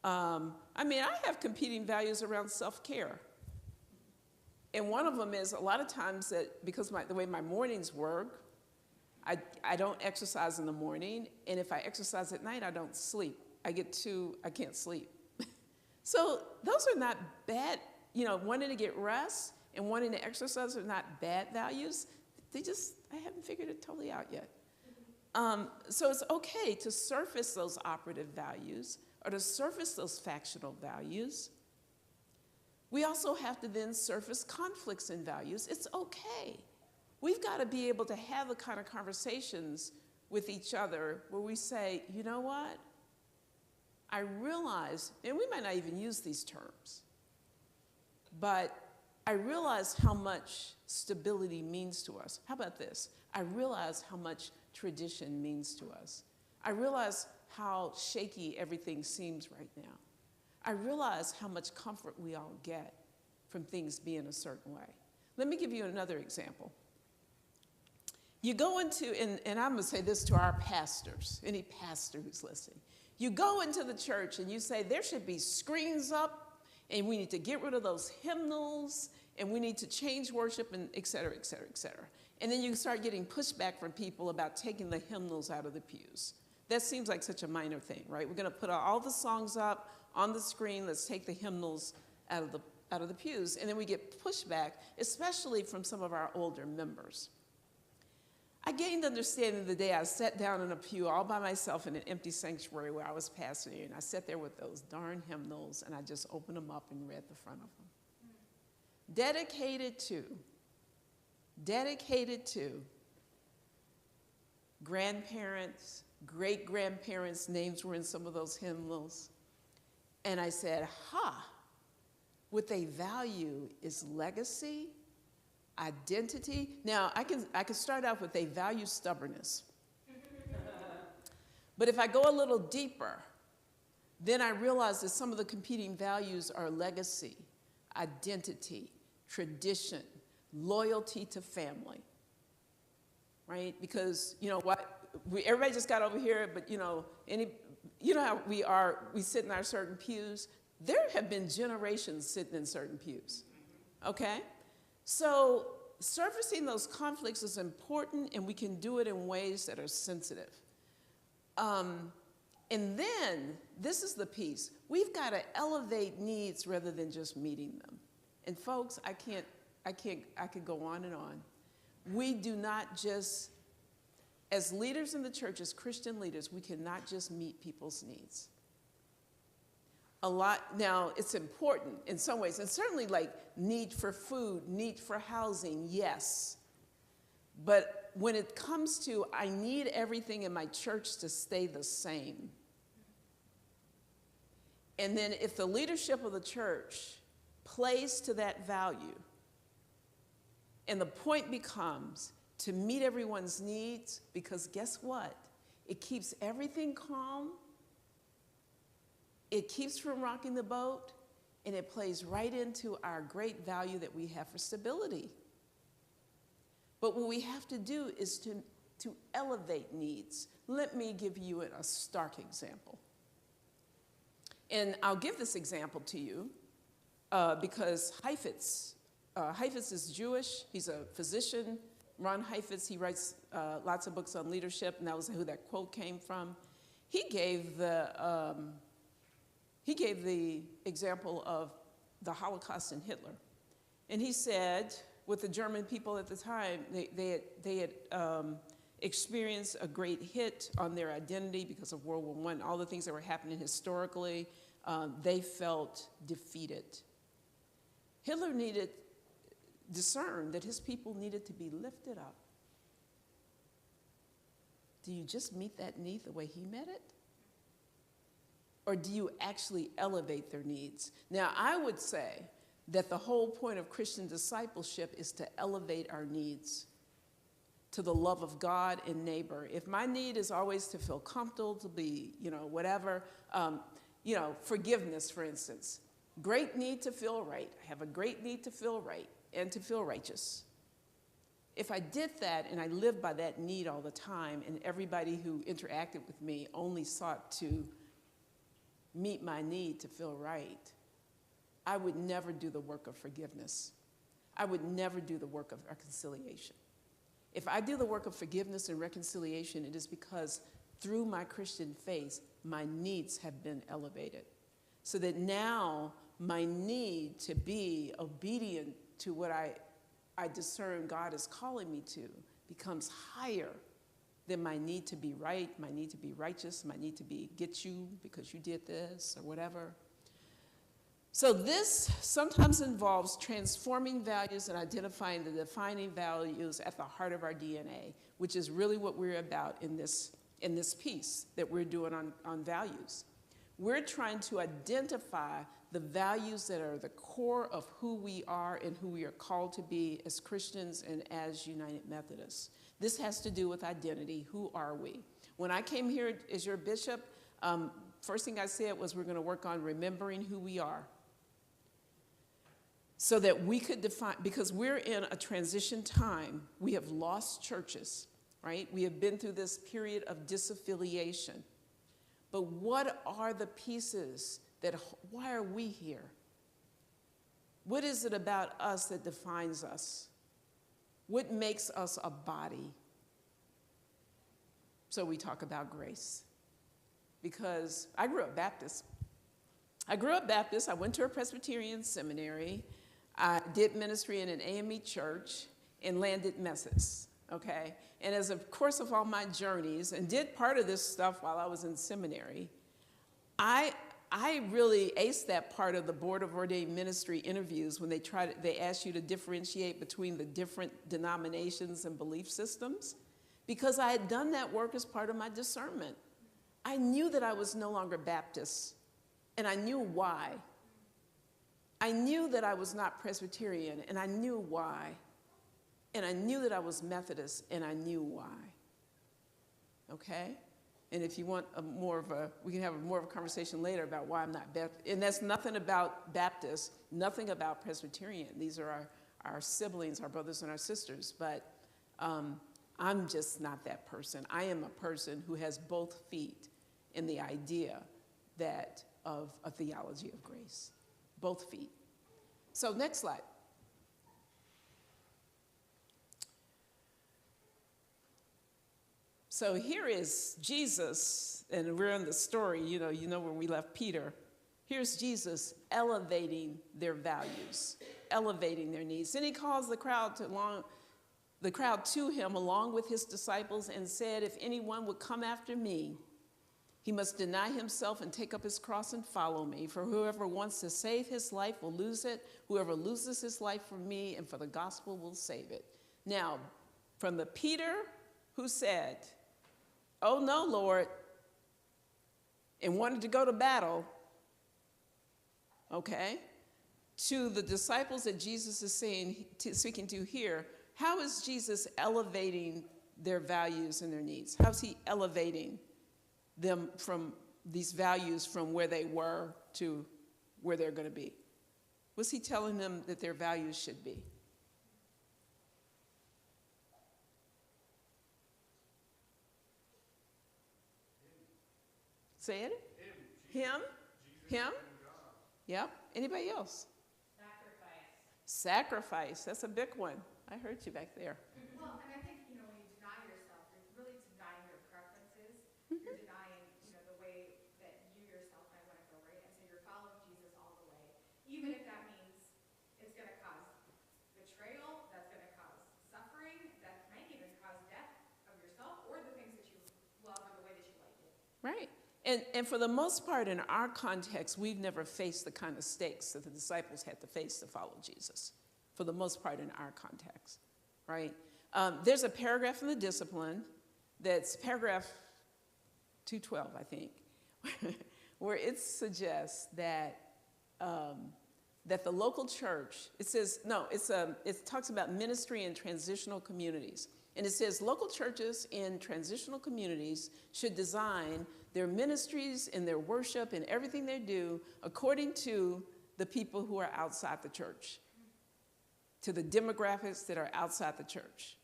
I mean, I have competing values around self-care. And one of them is a lot of times that because the way my mornings work, I don't exercise in the morning, and if I exercise at night, I don't sleep. I can't sleep. So those are not bad, you know, wanting to get rest and wanting to exercise are not bad values. I haven't figured it totally out yet. So it's okay to surface those operative values or to surface those factional values. We also have to then surface conflicts in values. It's okay. We've got to be able to have the kind of conversations with each other where we say, you know what? I realize, and we might not even use these terms, but I realize how much stability means to us. How about this? I realize how much tradition means to us. I realize how shaky everything seems right now. I realize how much comfort we all get from things being a certain way. Let me give you another example. You go into, and I'm going to say this to our pastors, any pastor who's listening. You go into the church and you say there should be screens up and we need to get rid of those hymnals and we need to change worship and et cetera, et cetera, et cetera. And then you start getting pushback from people about taking the hymnals out of the pews. That seems like such a minor thing, right? We're going to put all the songs up on the screen. Let's take the hymnals out of the pews. And then we get pushback, especially from some of our older members. I gained understanding the day I sat down in a pew all by myself in an empty sanctuary where I was pastoring, and I sat there with those darn hymnals, and I just opened them up and read the front of them. Dedicated to grandparents, great-grandparents' names were in some of those hymnals. And I said, what they value is legacy, identity. Now, I can start out with they value stubbornness. But if I go a little deeper, then I realize that some of the competing values are legacy, identity, tradition, loyalty to family, right? Because, you know what, everybody just got over here, but you know how we sit in our certain pews. There have been generations sitting in certain pews, okay? So surfacing those conflicts is important, and we can do it in ways that are sensitive. And then, this is the piece. We've got to elevate needs rather than just meeting them. And folks, I could go on and on. We do not just, as leaders in the church, as Christian leaders, we cannot just meet people's needs. Now, it's important in some ways, and certainly like need for food, need for housing, yes. But when it comes to, I need everything in my church to stay the same, And then if the leadership of the church plays to that value, and the point becomes to meet everyone's needs, because guess what? It keeps everything calm, it keeps from rocking the boat, and it plays right into our great value that we have for stability. But what we have to do is to elevate needs. Let me give you a stark example. And I'll give this example to you because Heifetz is Jewish. He's a physician. Ron Heifetz, he writes lots of books on leadership, and that was who that quote came from. He gave the example of the Holocaust and Hitler. And he said, with the German people at the time, they had experienced a great hit on their identity because of World War I, all the things that were happening historically. They felt defeated. Hitler discerned that his people needed to be lifted up. Do you just meet that need the way he met it? Or do you actually elevate their needs? Now, I would say that the whole point of Christian discipleship is to elevate our needs to the love of God and neighbor. If my need is always to feel comfortable, to be, whatever, forgiveness, for instance. Great need to feel right. I have a great need to feel right and to feel righteous. If I did that and I lived by that need all the time, and everybody who interacted with me only sought to meet my need to feel right, I would never do the work of forgiveness. I would never do the work of reconciliation. If I do the work of forgiveness and reconciliation, it is because through my Christian faith, my needs have been elevated. So that now my need to be obedient to what I discern God is calling me to becomes higher than my need to be right, my need to be righteous, my need to get you because you did this or whatever. So this sometimes involves transforming values and identifying the defining values at the heart of our DNA, which is really what we're about in this piece that we're doing on values. We're trying to identify the values that are the core of who we are and who we are called to be as Christians and as United Methodists. This has to do with identity. Who are we? When I came here as your bishop, first thing I said was we're going to work on remembering who we are so that we could define, because we're in a transition time. We have lost churches, right? We have been through this period of disaffiliation. But what are the pieces why are we here? What is it about us that defines us? What makes us a body? So we talk about grace. Because I grew up Baptist. I went to a Presbyterian seminary. I did ministry in an AME church and landed Methodist, okay? And as a course of all my journeys, and did part of this stuff while I was in seminary, I really aced that part of the Board of Ordained Ministry interviews when they asked you to differentiate between the different denominations and belief systems, because I had done that work as part of my discernment. I knew that I was no longer Baptist, and I knew why. I knew that I was not Presbyterian, and I knew why. And I knew that I was Methodist, and I knew why. Okay? And if you want we can have more of a conversation later about why I'm not Baptist. And that's nothing about Baptist, nothing about Presbyterian. These are our siblings, our brothers and our sisters. But I'm just not that person. I am a person who has both feet in the idea of a theology of grace. Both feet. So next slide. So here is Jesus, and we're in the story, you know where we left Peter. Here's Jesus elevating their values, elevating their needs. Then he calls the crowd to him along with his disciples and said, if anyone would come after me, he must deny himself and take up his cross and follow me. For whoever wants to save his life will lose it. Whoever loses his life for me and for the gospel will save it. Now, from the Peter who said, oh no, Lord, and wanted to go to battle, Okay? To the disciples that Jesus is speaking to here, how is Jesus elevating their values and their needs? How's he elevating them from these values from where they were to where they're going to be? What's he telling them that their values should be? Say it? Him? Him? Yep. Anybody else? Sacrifice. That's a big one. I heard you back there. Well, and I think, when you deny yourself, you're really denying your preferences. You're denying, the way that you yourself might want to go, right? And so you're following Jesus all the way, even if that means it's going to cause betrayal, that's going to cause suffering, that might even cause death of yourself or the things that you love or the way that you like it. Right. And for the most part, in our context, we've never faced the kind of stakes that the disciples had to face to follow Jesus, for the most part in our context, right? There's a paragraph in the discipline that's paragraph 212, I think, where it suggests that that the local church, it talks about ministry in transitional communities. And it says local churches in transitional communities should design their ministries and their worship and everything they do according to the people who are outside the church, to the demographics that are outside the church.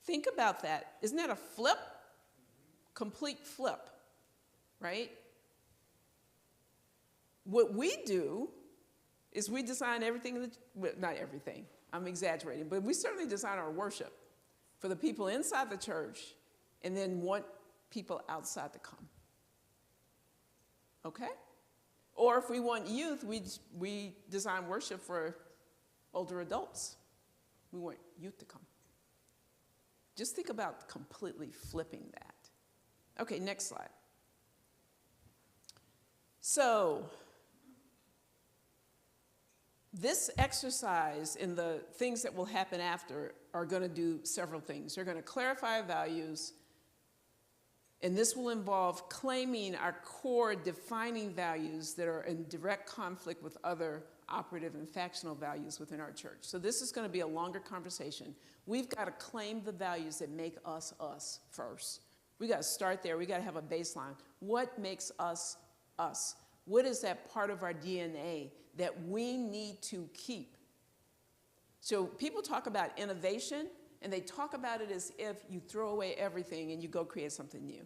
Think about that. Isn't that a flip? Complete flip, right? What we do is we design everything, not everything, I'm exaggerating, but we certainly design our worship for the people inside the church and then want people outside to come. Okay? Or if we want youth, we design worship for older adults. We want youth to come. Just think about completely flipping that. Okay, next slide. So, this exercise and the things that will happen after are going to do several things. They're going to clarify values, and this will involve claiming our core defining values that are in direct conflict with other operative and factional values within our church. So this is going to be a longer conversation. We've got to claim the values that make us us first. We've got to start there. We've got to have a baseline. What makes us us? What is that part of our DNA that we need to keep? So people talk about innovation, and they talk about it as if you throw away everything and you go create something new.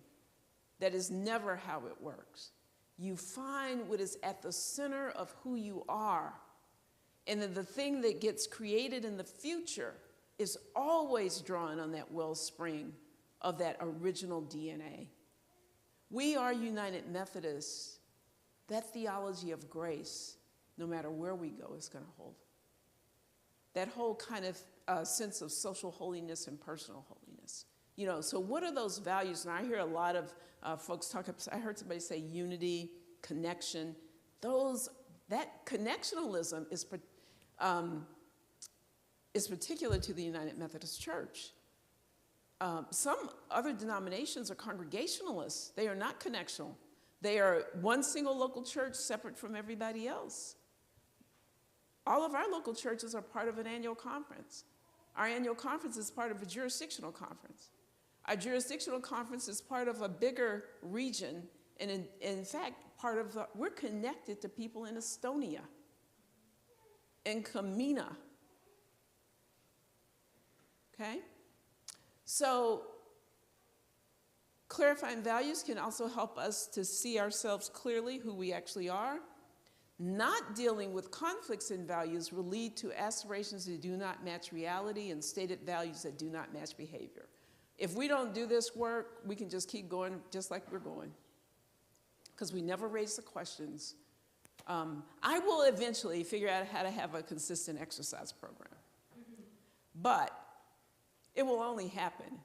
That is never how it works. You find what is at the center of who you are, and then the thing that gets created in the future is always drawn on that wellspring of that original DNA. We are United Methodists. That theology of grace, no matter where we go, is going to hold. That whole kind of sense of social holiness and personal holiness. So what are those values? And I hear a lot of folks talk, I heard somebody say unity, connection. That connectionalism is particular to the United Methodist Church. Some other denominations are congregationalists. They are not connectional. They are one single local church separate from everybody else. All of our local churches are part of an annual conference. Our annual conference is part of a jurisdictional conference. Our jurisdictional conference is part of a bigger region, and in fact, we're connected to people in Estonia, in Kennetha. Okay? So, clarifying values can also help us to see ourselves clearly, who we actually are. Not dealing with conflicts in values will lead to aspirations that do not match reality and stated values that do not match behavior. If we don't do this work, we can just keep going just like we're going, because we never raise the questions. I will eventually figure out how to have a consistent exercise program. But it will only happen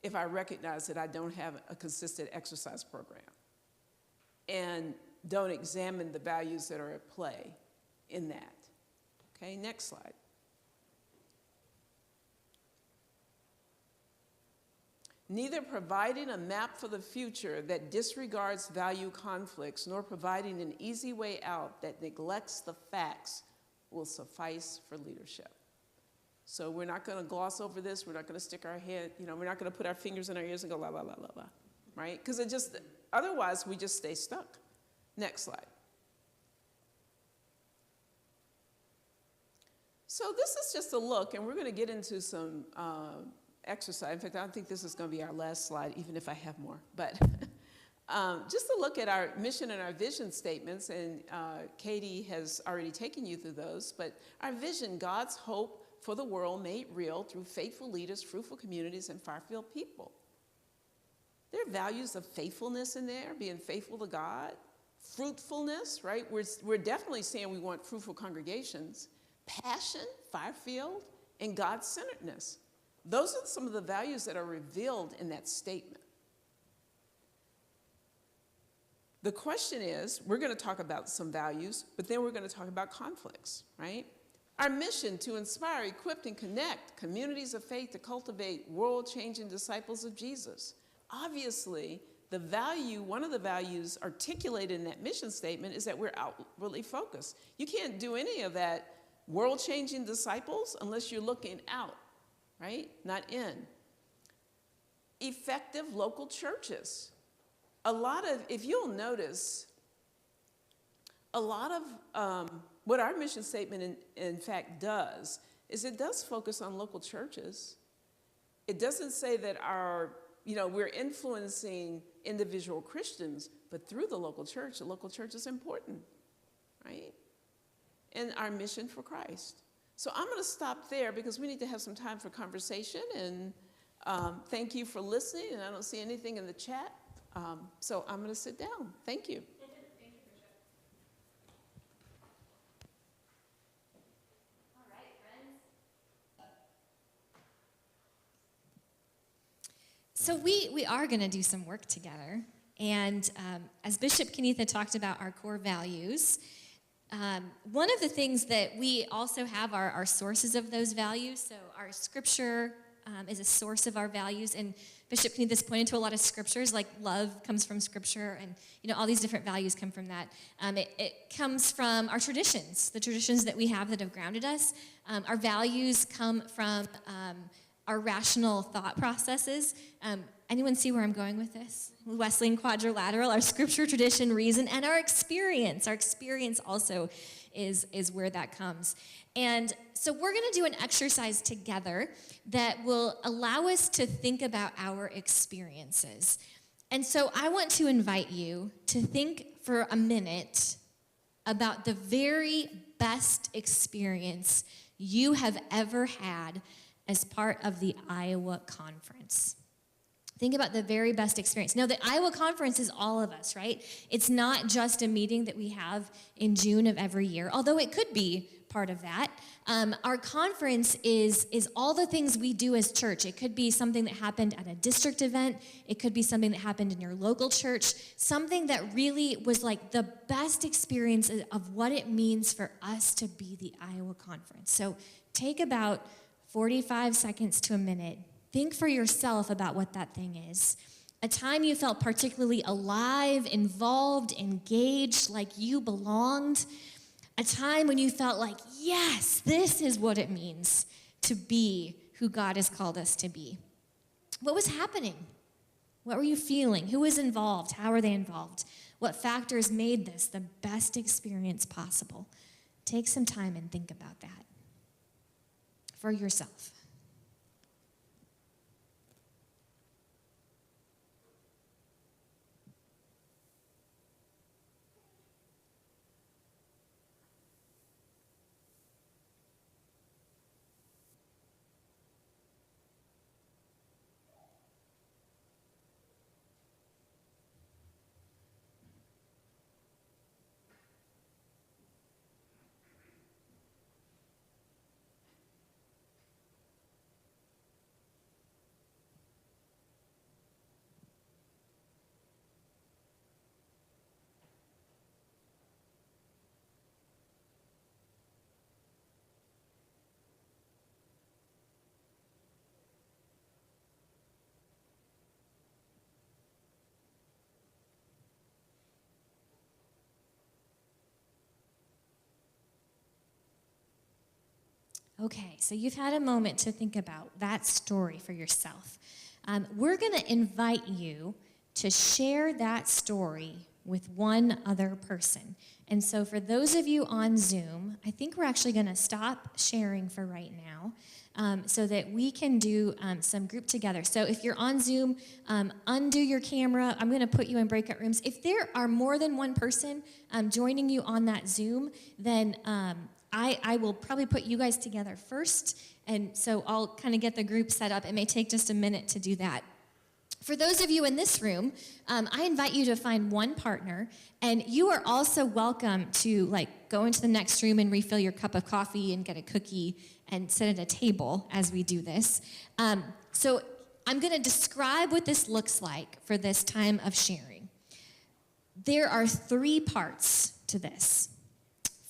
if I recognize that I don't have a consistent exercise program and don't examine the values that are at play in that. Okay, next slide. neither providing a map for the future that disregards value conflicts, nor providing an easy way out that neglects the facts will suffice for leadership. So we're not going to gloss over this. We're not going to stick our head, we're not going to put our fingers in our ears and go, la, la, la, la, la, right? Because otherwise we just stay stuck. Next slide. So this is just a look, and we're going to get into some exercise. In fact, I don't think this is going to be our last slide, even if I have more. But just to look at our mission and our vision statements, and Katie has already taken you through those, but our vision, God's hope for the world made real through faithful leaders, fruitful communities, and far-field people. There are values of faithfulness in there, being faithful to God, fruitfulness, right? We're definitely saying we want fruitful congregations, passion, far-field, and God-centeredness. Those are some of the values that are revealed in that statement. The question is, we're going to talk about some values, but then we're going to talk about conflicts, right? Our mission to inspire, equip, and connect communities of faith to cultivate world-changing disciples of Jesus. Obviously, one of the values articulated in that mission statement is that we're outwardly focused. You can't do any of that world-changing disciples unless you're looking out, right? Not in. Effective local churches. If you'll notice, a lot of what our mission statement in fact does is it does focus on local churches. It doesn't say that we're influencing individual Christians, but through the local church is important, right? And our mission for Christ. So I'm going to stop there because we need to have some time for conversation, and thank you for listening, and I don't see anything in the chat, so I'm going to sit down. Thank you. So we are going to do some work together. And as Bishop Kennetha talked about our core values, one of the things that we also have are our sources of those values. So our scripture is a source of our values. And Bishop Kennetha's pointed to a lot of scriptures, like love comes from scripture, and all these different values come from that. It comes from our traditions, the traditions that we have that have grounded us. Our values come from our rational thought processes. Anyone see where I'm going with this? Wesleyan quadrilateral, our scripture, tradition, reason, and our experience. Our experience also is where that comes. And so we're going to do an exercise together that will allow us to think about our experiences. And so I want to invite you to think for a minute about the very best experience you have ever had as part of the Iowa Conference. Think about the very best experience. Now, the Iowa Conference is all of us, right? It's not just a meeting that we have in June of every year, although it could be part of that. Our conference is all the things we do as church. It could be something that happened at a district event. It could be something that happened in your local church, something that really was like the best experience of what it means for us to be the Iowa Conference. So take about 45 seconds to a minute. Think for yourself about what that thing is. A time you felt particularly alive, involved, engaged, like you belonged. A time when you felt like, yes, this is what it means to be who God has called us to be. What was happening? What were you feeling? Who was involved? How were they involved? What factors made this the best experience possible? Take some time and think about that for yourself. Okay, so you've had a moment to think about that story for yourself. We're going to invite you to share that story with one other person. And so for those of you on Zoom, I think we're actually going to stop sharing for right now so that we can do some group together. So if you're on Zoom, undo your camera. I'm going to put you in breakout rooms. If there are more than one person joining you on that Zoom, then I will probably put you guys together first. And so I'll kind of get the group set up. It may take just a minute to do that. For those of you in this room, I invite you to find one partner, and you are also welcome to go into the next room and refill your cup of coffee and get a cookie and sit at a table as we do this. So I'm going to describe what this looks like for this time of sharing. There are 3 parts to this.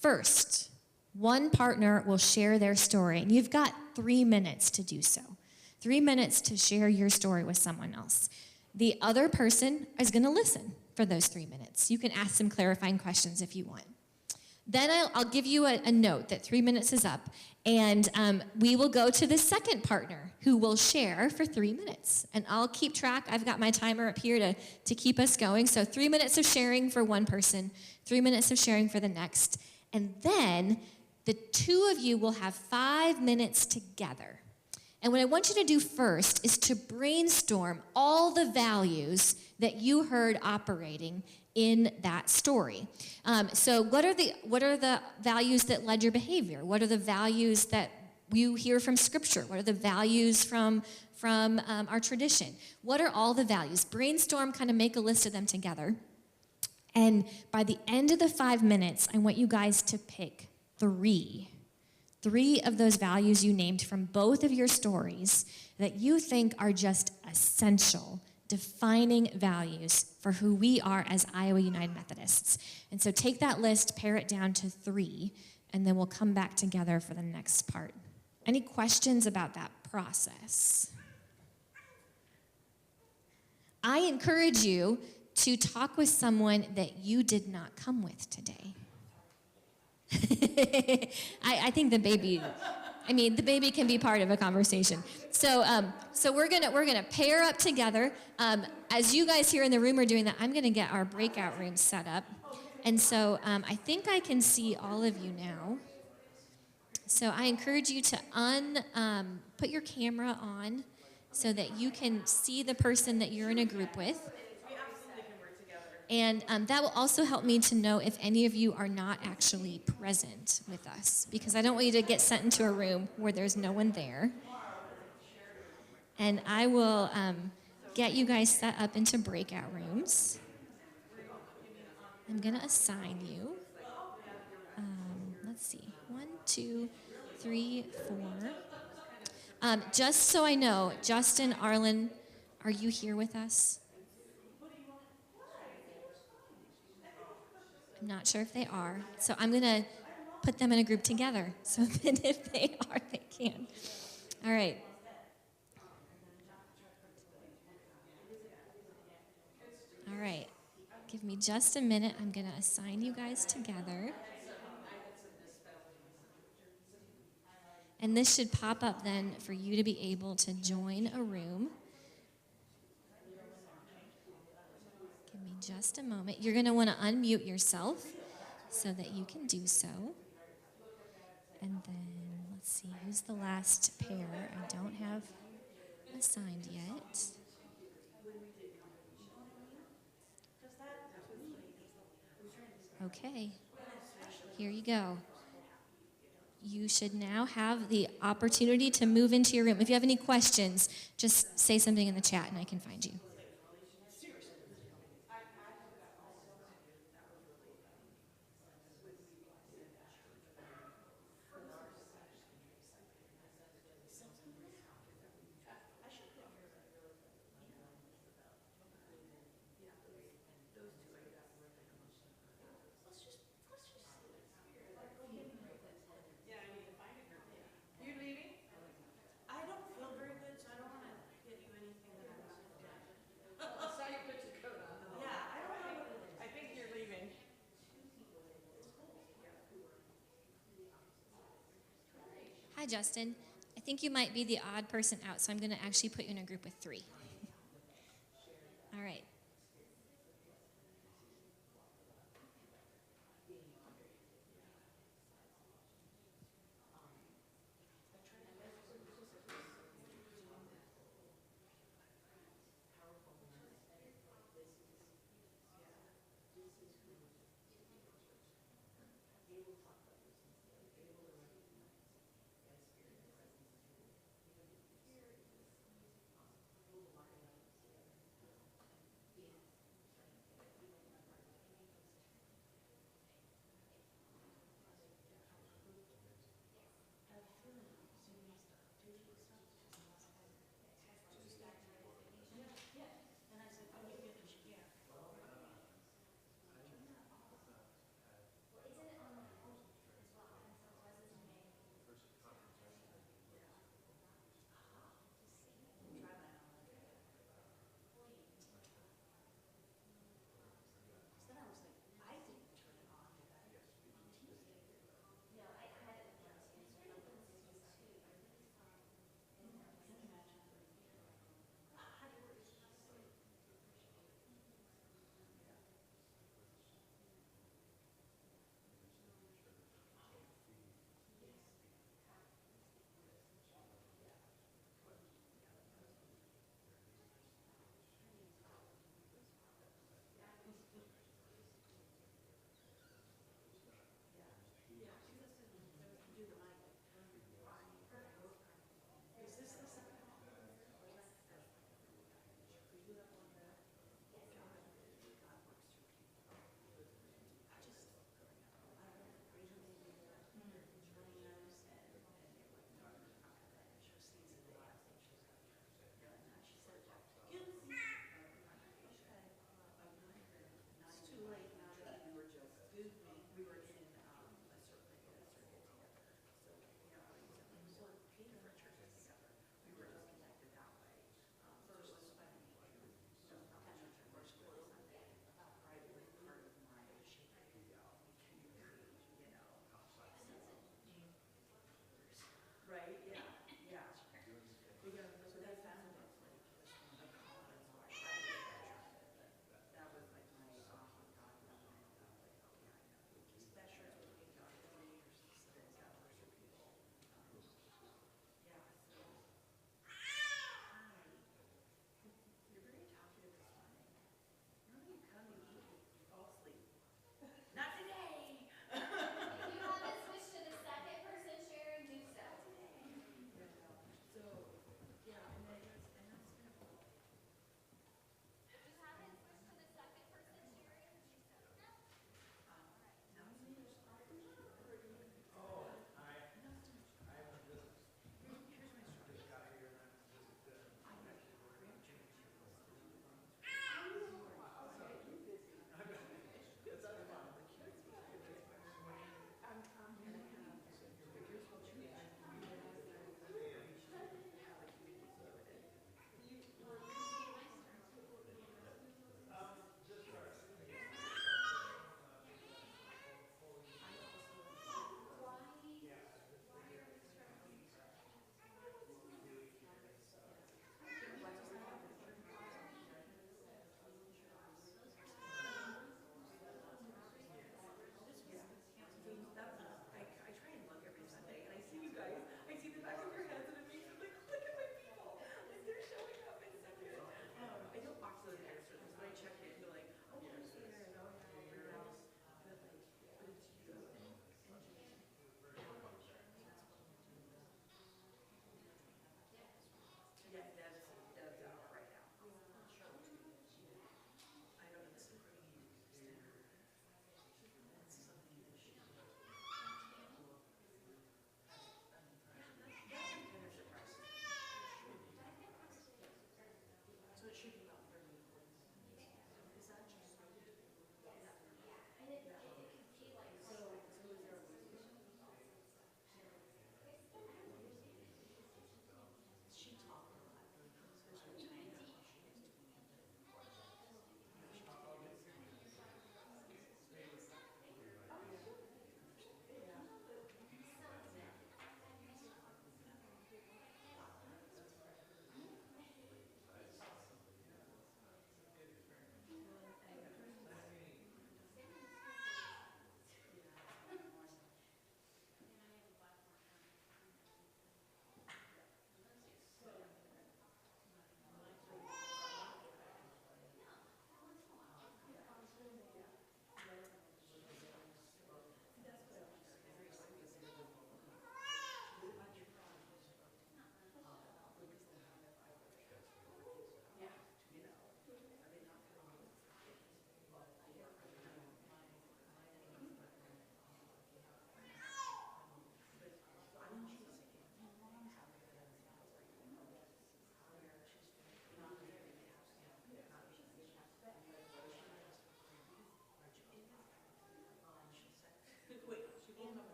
First, one partner will share their story, and you've got 3 minutes to do so. 3 minutes to share your story with someone else. The other person is going to listen for those 3 minutes. You can ask some clarifying questions if you want. Then I'll give you a note that 3 minutes is up, and we will go to the second partner who will share for 3 minutes. And I'll keep track. I've got my timer up here to keep us going. So 3 minutes of sharing for one person, 3 minutes of sharing for the next. And then the 2 of you will have 5 minutes together. And what I want you to do first is to brainstorm all the values that you heard operating in that story. So what are the values that led your behavior? What are the values that you hear from Scripture? What are the values from our tradition? What are all the values? Brainstorm, kind of make a list of them together. And by the end of the 5 minutes, I want you guys to pick 3 of those values you named from both of your stories that you think are just essential, defining values for who we are as Iowa United Methodists. And so take that list, pare it down to 3, and then we'll come back together for the next part. Any questions about that process? I encourage you to talk with someone that you did not come with today. I think the baby can be part of a conversation. So we're gonna pair up together. As you guys here in the room are doing that, I'm gonna get our breakout room set up. And so I think I can see all of you now. So I encourage you to put your camera on so that you can see the person that you're in a group with. And that will also help me to know if any of you are not actually present with us, because I don't want you to get sent into a room where there's no one there. And I will get you guys set up into breakout rooms. I'm going to assign you. Let's see. 1, 2, 3, 4. Just so I know, Justin, Arlen, are you here with us? I'm not sure if they are. So I'm going to put them in a group together so that if they are, they can. All right. All right. Give me just a minute. I'm going to assign you guys together. And this should pop up then for you to be able to join a room. Give me just a moment. You're going to want to unmute yourself so that you can do so. And then, let's see, who's the last pair I don't have assigned yet? Okay, here you go. You should now have the opportunity to move into your room. If you have any questions, just say something in the chat and I can find you. Justin. I think you might be the odd person out, so I'm going to actually put you in a group of 3. All right.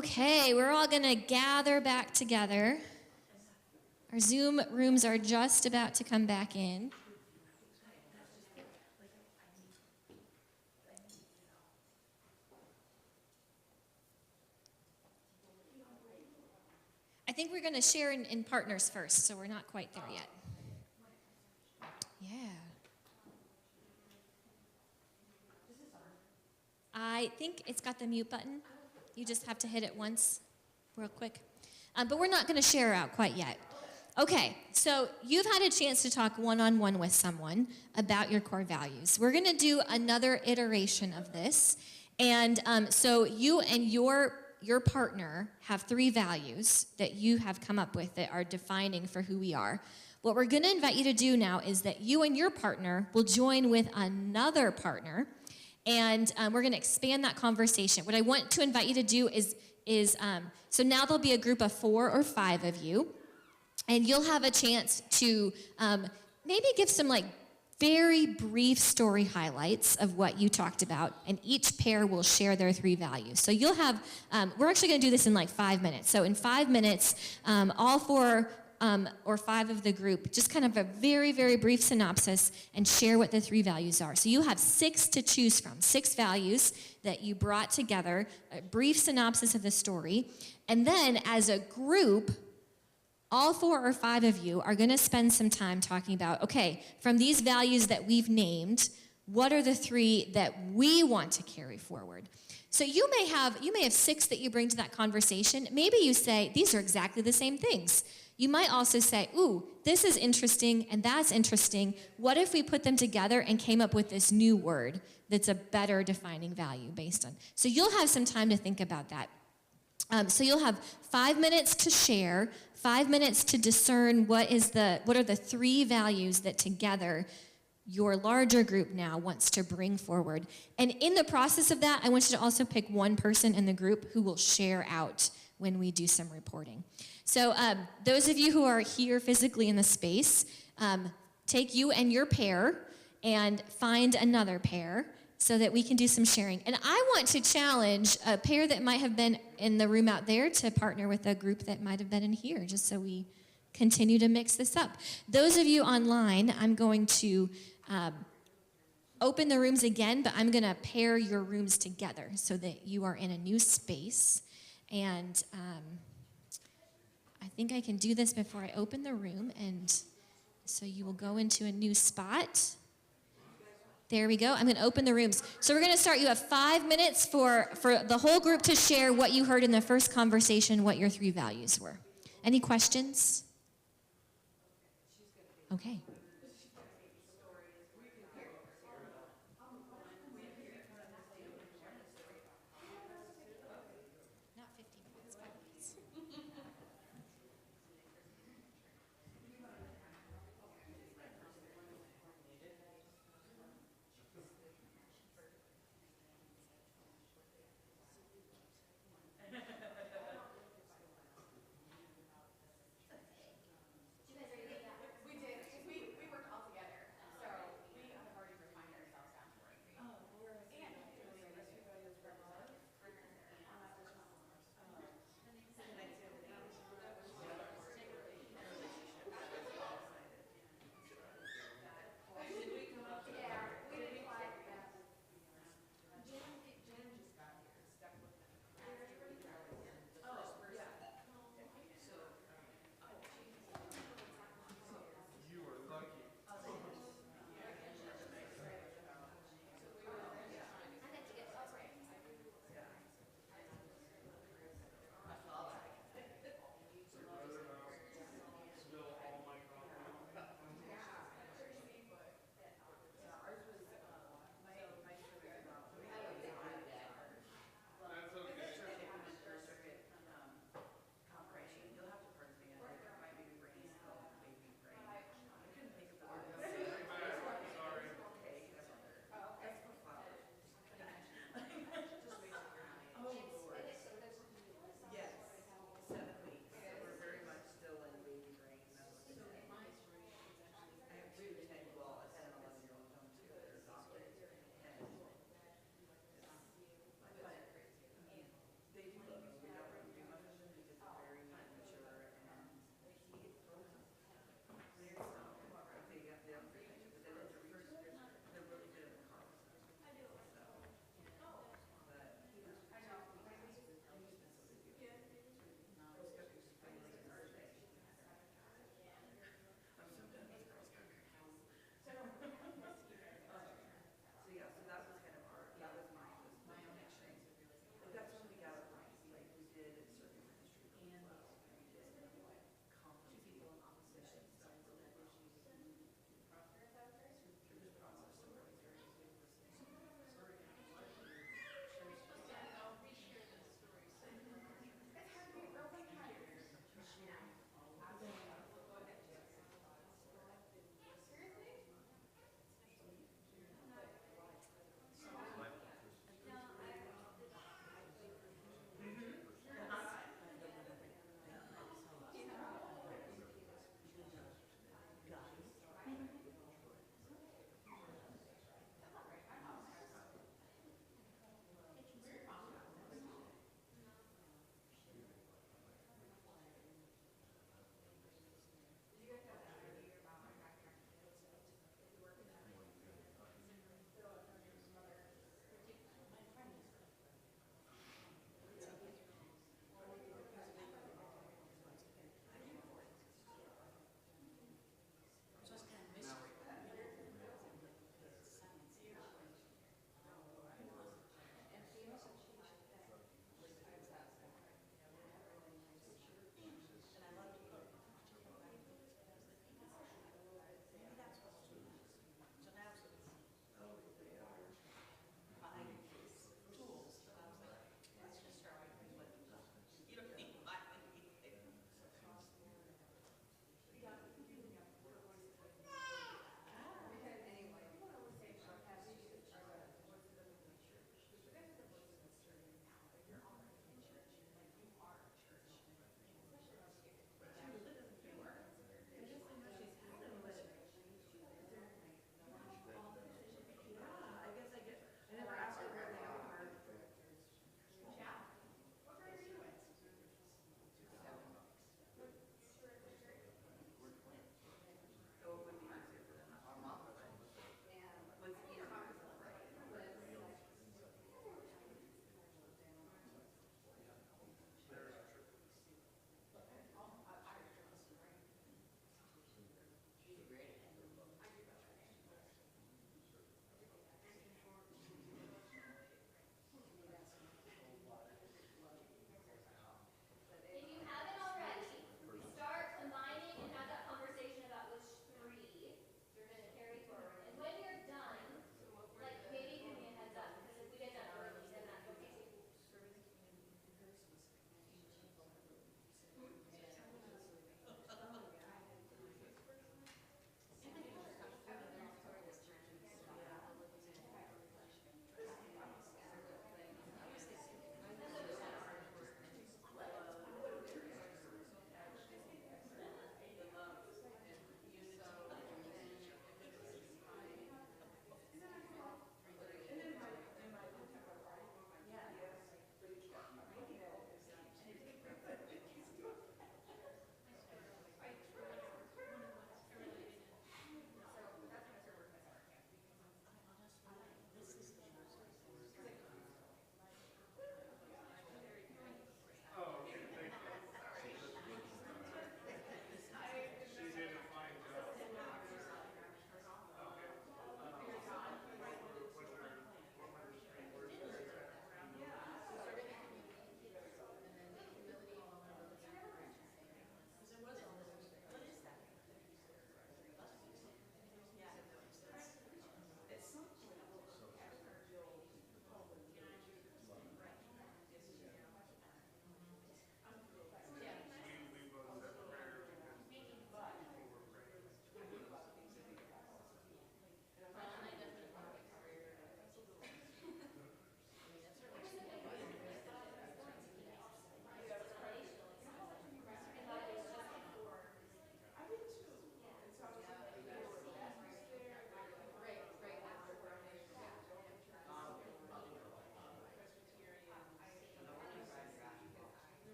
Okay, we're all going to gather back together. Our Zoom rooms are just about to come back in. I think we're going to share in partners first, so we're not quite there yet. Yeah. I think it's got the mute button. You just have to hit it once real quick. But we're not going to share out quite yet. Okay, so you've had a chance to talk one-on-one with someone about your core values. We're going to do another iteration of this. And so you and your partner have 3 values that you have come up with that are defining for who we are. What we're going to invite you to do now is that you and your partner will join with another partner, and we're going to expand that conversation. What I want to invite you to do is so now there'll be a group of 4 or 5 of you, and you'll have a chance to maybe give some very brief story highlights of what you talked about, and each pair will share their 3 values. So you'll have, we're actually going to do this in 5 minutes. So in 5 minutes, all 4 or 5 of the group, just kind of a very, very brief synopsis and share what the 3 values are. So you have 6 to choose from, 6 values that you brought together, a brief synopsis of the story, and then as a group, all 4 or 5 of you are going to spend some time talking about, okay, from these values that we've named, what are the 3 that we want to carry forward? So you may have 6 that you bring to that conversation. Maybe you say, these are exactly the same things. You might also say, ooh, this is interesting and that's interesting. What if we put them together and came up with this new word that's a better defining value based on? So you'll have some time to think about that. So you'll have 5 minutes to share, 5 minutes to discern what are the 3 values that together your larger group now wants to bring forward. And in the process of that, I want you to also pick one person in the group who will share out when we do some reporting. So those of you who are here physically in the space, take you and your pair and find another pair so that we can do some sharing. And I want to challenge a pair that might have been in the room out there to partner with a group that might have been in here, just so we continue to mix this up. Those of you online, I'm going to open the rooms again, but I'm going to pair your rooms together so that you are in a new space. And I think I can do this before I open the room, and so you will go into a new spot. There we go. I'm going to open the rooms. So we're going to start. You have 5 minutes for the whole group to share what you heard in the first conversation, what your 3 values were. Any questions? Okay. Not 15 minutes, 5 minutes. We did. We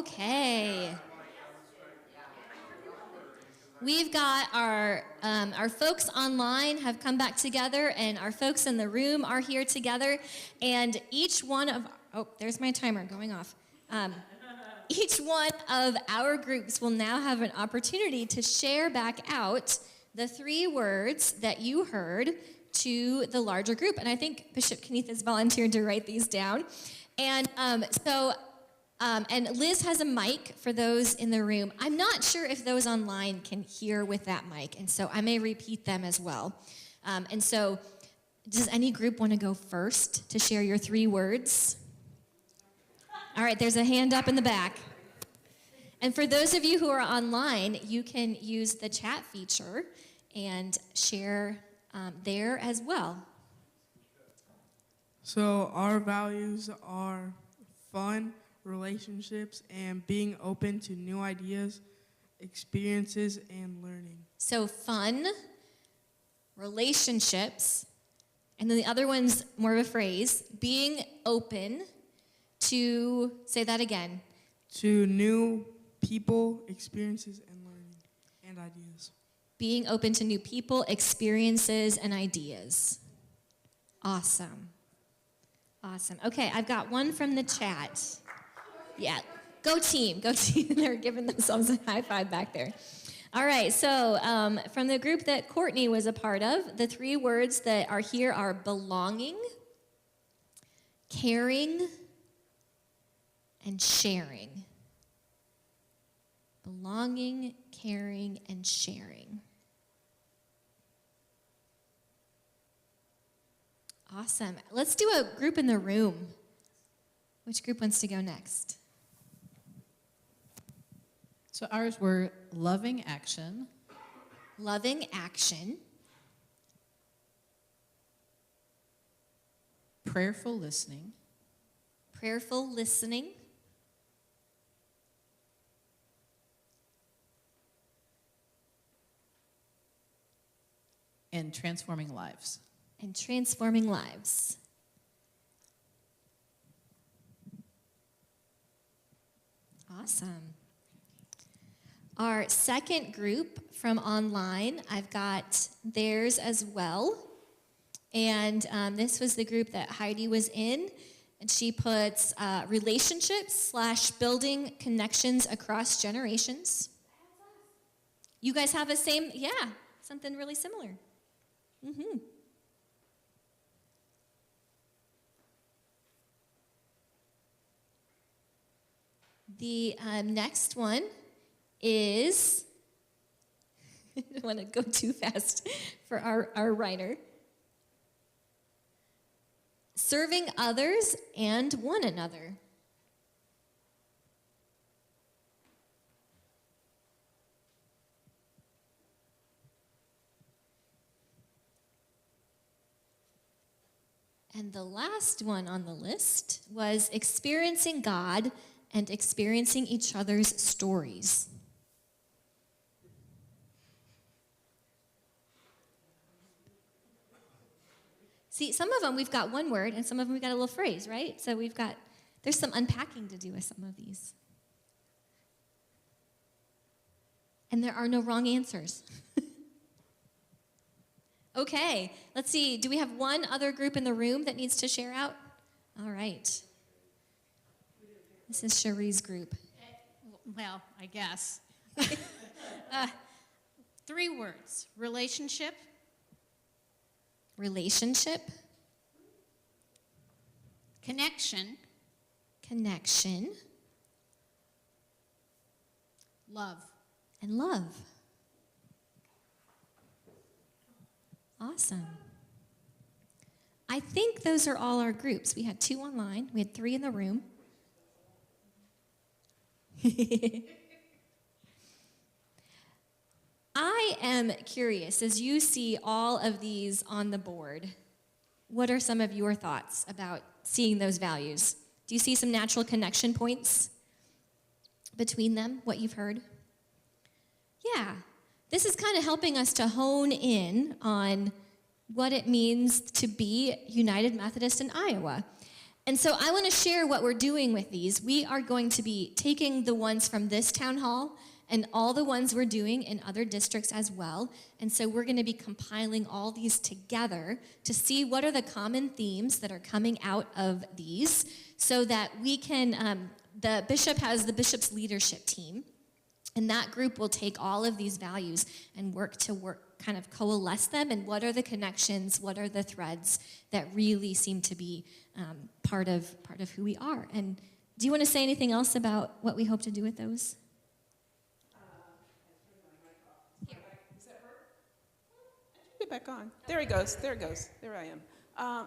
Okay. We've got our folks online have come back together, and our folks in the room are here together. And each one of, oh, there's my timer going off. Each one of our groups will now have an opportunity to share back out the 3 words that you heard to the larger group. And I think Bishop Kennetha has volunteered to write these down. And and Liz has a mic for those in the room. I'm not sure if those online can hear with that mic, and so I may repeat them as well. And so does any group want to go first to share your 3 words? All right, there's a hand up in the back. And for those of you who are online, you can use the chat feature and share there as well. So our values are fun, relationships, and being open to new ideas, experiences, and learning. So fun, relationships, and then the other one's more of a phrase, being open to, say that again. To new people, experiences, and learning, and ideas. Being open to new people, experiences, and ideas. Awesome. Awesome. Okay, I've got one from the chat. Yeah, go team, go team. They're giving themselves a high five back there. All right, so from the group that Courtney was a part of, the 3 words that are here are belonging, caring, and sharing. Belonging, caring, and sharing. Awesome. Let's do a group in the room. Which group wants to go next? So ours were loving action, Loving action, prayerful listening, prayerful listening, and transforming lives. and transforming lives. Awesome. Our second group from online, I've got theirs as well. And this was the group that Heidi was in. And she puts relationships / building connections across generations. You guys have the same, yeah, something really similar. Mm-hmm. The next one is, I don't want to go too fast for our writer. Serving others and one another. And the last one on the list was experiencing God and experiencing each other's stories. See, some of them we've got one word, and some of them we've got a little phrase, right? So there's some unpacking to do with some of these. And there are no wrong answers. Okay, let's see. Do we have one other group in the room that needs to share out? All right. This is Cherie's group. Well, I guess. 3 words: relationship, Relationship, connection, connection, love. and love. Awesome. I think those are all our groups. We had 2 online. We had 3 in the room. I am curious, as you see all of these on the board, what are some of your thoughts about seeing those values? Do you see some natural connection points between them, what you've heard? Yeah, this is kind of helping us to hone in on what it means to be United Methodist in Iowa. And so I want to share what we're doing with these. We are going to be taking the ones from this town hall and all the ones we're doing in other districts as well. And so we're going to be compiling all these together to see what are the common themes that are coming out of these so that we can, the bishop has the bishop's leadership team. And that group will take all of these values and kind of coalesce them, and what are the connections, what are the threads that really seem to be part of who we are. And do you want to say anything else about what we hope to do with those? Get back on. There he goes. There it goes. There I am.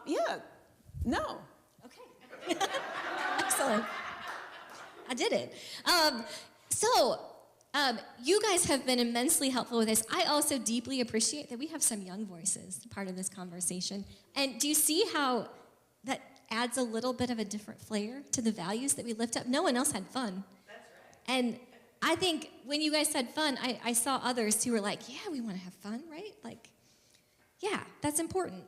Yeah. No. Okay. Excellent. I did it. You guys have been immensely helpful with this. I also deeply appreciate that we have some young voices part of this conversation. And do you see how that adds a little bit of a different flair to the values that we lift up? No one else had fun. That's right. And I think when you guys had fun, I saw others who were like, yeah, we want to have fun, right? Like, yeah, that's important.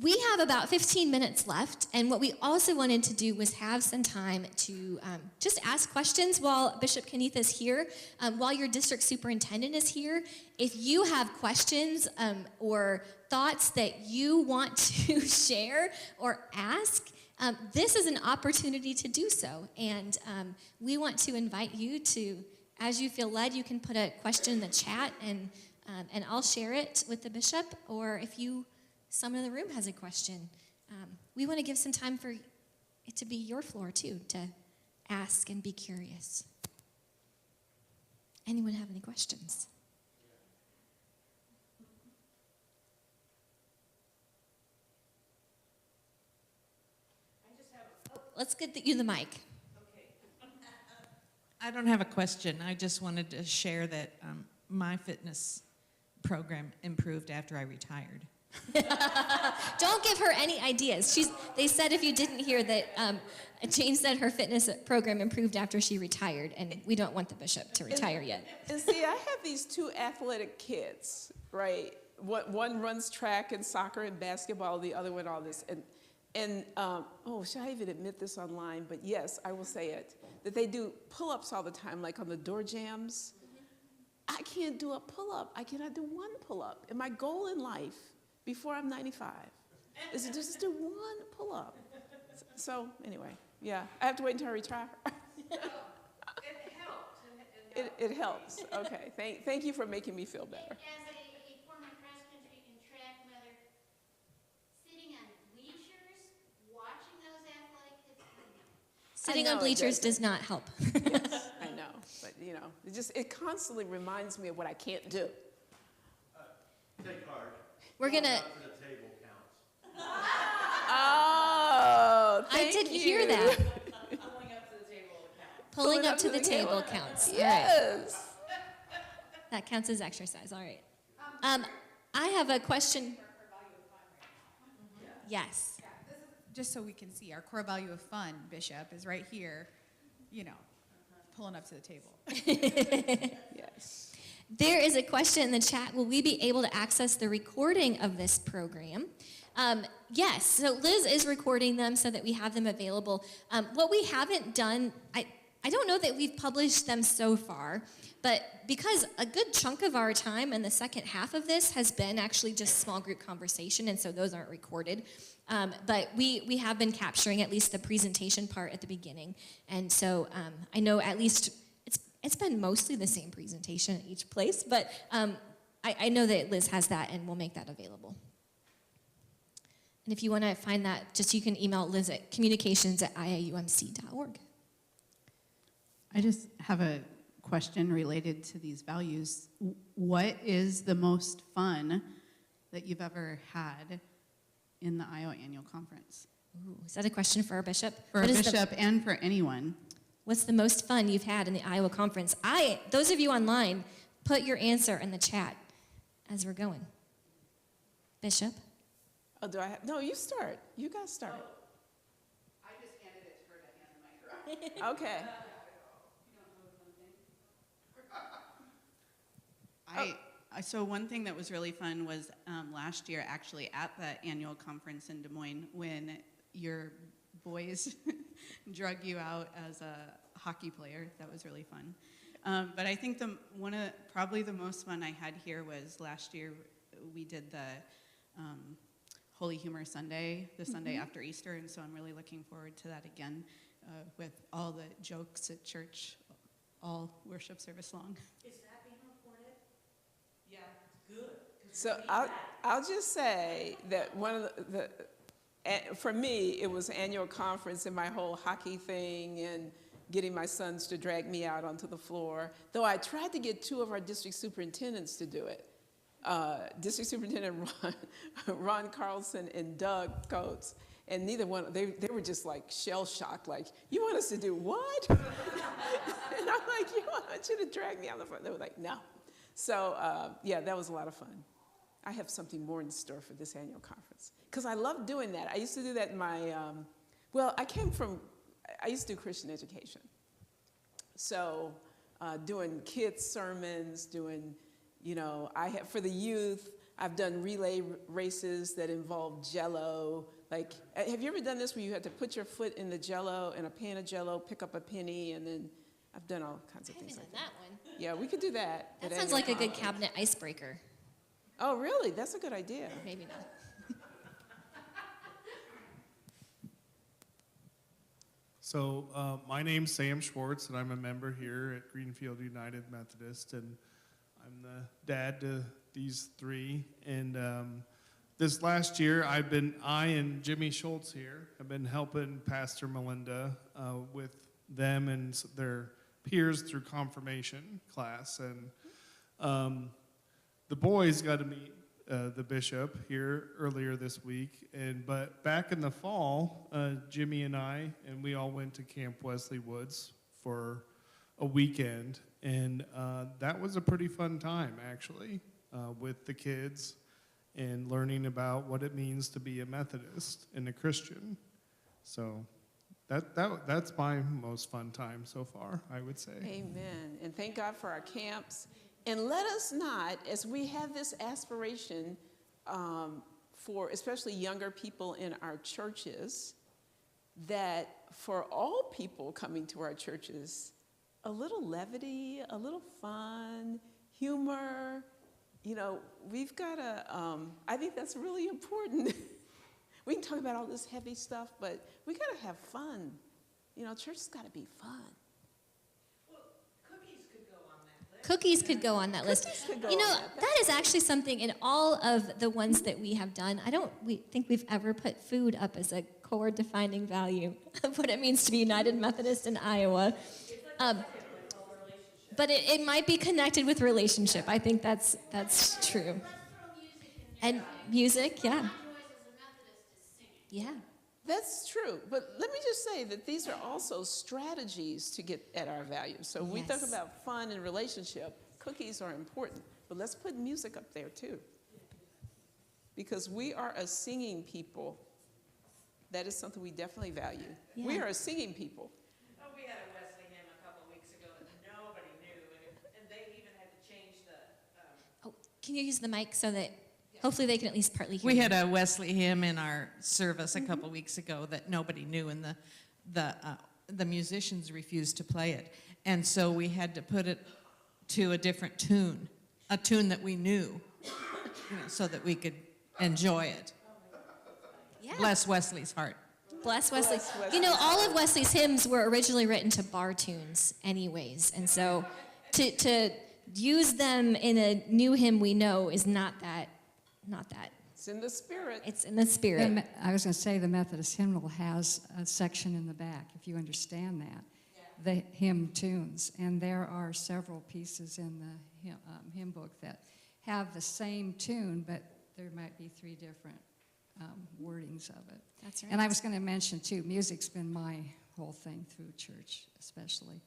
We have about 15 minutes left, and what we also wanted to do was have some time to just ask questions while Bishop Kennetha is here, while your district superintendent is here. If you have questions or thoughts that you want to share or ask, this is an opportunity to do so. And we want to invite you to, as you feel led, you can put a question in the chat, and I'll share it with the bishop, or if someone in the room has a question. We want to give some time for it to be your floor, too, to ask and be curious. Anyone have any questions? Let's get you the mic. I don't have a question. I just wanted to share that my fitness program improved after I retired. Don't give her any ideas. They said if you didn't hear that, Jane said her fitness program improved after she retired, and we don't want the bishop to retire yet. And see, I have these two athletic kids, right? One runs track and soccer and basketball, the other one all this. And should I even admit this online? But yes, I will say it, that they do pull-ups all the time, like on the door jams. I can't do a pull-up. I cannot do one pull-up. And my goal in life, before I'm 95, is to just do one pull-up. So anyway, yeah, I have to wait until I retire. It helps. Okay, thank you for making me feel better. As a former cross-country and track mother, sitting on bleachers, watching those athletic kids, Sitting on bleachers does not help. Yes, I know, but it constantly reminds me of what I can't do. Take heart. We're gonna. Up to the table counts. Oh, I didn't hear that. Pulling up to the table counts. Pulling up to the table counts. Yes. All right. That counts as exercise. All right. I have a question. Yes. Yeah, this is just so we can see our core value of fun, Bishop, is right here, pulling up to the table. Yes. There is a question in the chat. Will we be able to access the recording of this program? Yes. So Liz is recording them so that we have them available. What we haven't done, I don't know that we've published them so far, but because a good chunk of our time in the second half of this has been actually just small group conversation, and so those aren't recorded. But we have been capturing at least the presentation part at the beginning. And so I know at least it's been mostly the same presentation at each place, but I know that Liz has that, and we'll make that available. And if you want to find that, you can email Liz at communications@iaumc.org. I just have a question related to these values. What is the most fun that you've ever had in the Iowa Annual Conference? Ooh, is that a question for our bishop? For a bishop and for anyone. What's the most fun you've had in the Iowa Conference? Those of you online, put your answer in the chat as we're going. Bishop? Oh, do I have? No, you start. You guys start. I just handed it to her to hand the mic around. Okay. So one thing that was really fun was last year, actually, at the annual conference in Des Moines, when your boys drug you out as a hockey player. That was really fun. But I think probably the most fun I had here was last year we did the Holy Humor Sunday, the Sunday after Easter, and so I'm really looking forward to that again with all the jokes at church, all worship service long. Is that being recorded? Yeah, good. So I'll just say that one of for me, it was annual conference and my whole hockey thing and getting my sons to drag me out onto the floor, though I tried to get 2 of our district superintendents to do it. District Superintendent Ron Carlson and Doug Coates, and neither one, they were just like shell-shocked, like, you want us to do what? And I'm like, I want you to drag me out the front. They were like, no. So, yeah, that was a lot of fun. I have something more in store for this annual conference, because I love doing that. I used to do that in my, I used to do Christian education. So doing kids' sermons, doing, for the youth, I've done relay races that involve Jell-O. Like, have you ever done this where you had to put your foot in the Jell-O, in a pan of Jell-O, pick up a penny, and then I've done all kinds of things like that. One. Yeah, we could do that. That sounds like a good cabinet icebreaker. Oh, really? That's a good idea. Maybe not. So my name's Sam Schwartz, and I'm a member here at Greenfield United Methodist, and I'm the dad to these 3. And this last year, I and Jimmy Schultz here have been helping Pastor Melinda with them and their peers through confirmation class. And the boys got to meet the bishop here earlier this week, but back in the fall, Jimmy and we all went to Camp Wesley Woods for a weekend, and that was a pretty fun time, actually, with the kids and learning about what it means to be a Methodist and a Christian. So that's my most fun time so far, I would say. Amen. And thank God for our camps. And let us not, as we have this aspiration for especially younger people in our churches, that for all people coming to our churches, a little levity, a little fun, humor, we've got to, I think that's really important. We can talk about all this heavy stuff, but we got to have fun. Church's got to be fun. Cookies could go on that list. That is actually something in all of the ones that we have done. We think we've ever put food up as a core defining value of what it means to be United Methodist in Iowa. But it might be connected with relationship. I think that's true. And music, yeah. Yeah. That's true, but let me just say that these are also strategies to get at our values. So when we talk about fun and relationship, cookies are important, but let's put music up there too. Because we are a singing people. That is something we definitely value. Yeah. We are a singing people. Oh, we had a Wesley hymn a couple weeks ago that nobody knew, and they even had to change the... Can you use the mic so that... Hopefully they can at least partly hear We had a Wesley hymn in our service a couple weeks ago that nobody knew, and the musicians refused to play it. And so we had to put it to a different tune, a tune that we knew, so that we could enjoy it. Yeah. Bless Wesley's heart. Bless Wesley. All of Wesley's hymns were originally written to bar tunes anyways, and so to use them in a new hymn we know is not that. It's in the spirit. It's in the spirit. I was going to say the Methodist hymnal has a section in the back, if you understand that, the hymn tunes. And there are several pieces in the hymn book that have the same tune, but there might be 3 different wordings of it. That's right. And I was going to mention, too, music's been my whole thing through church, especially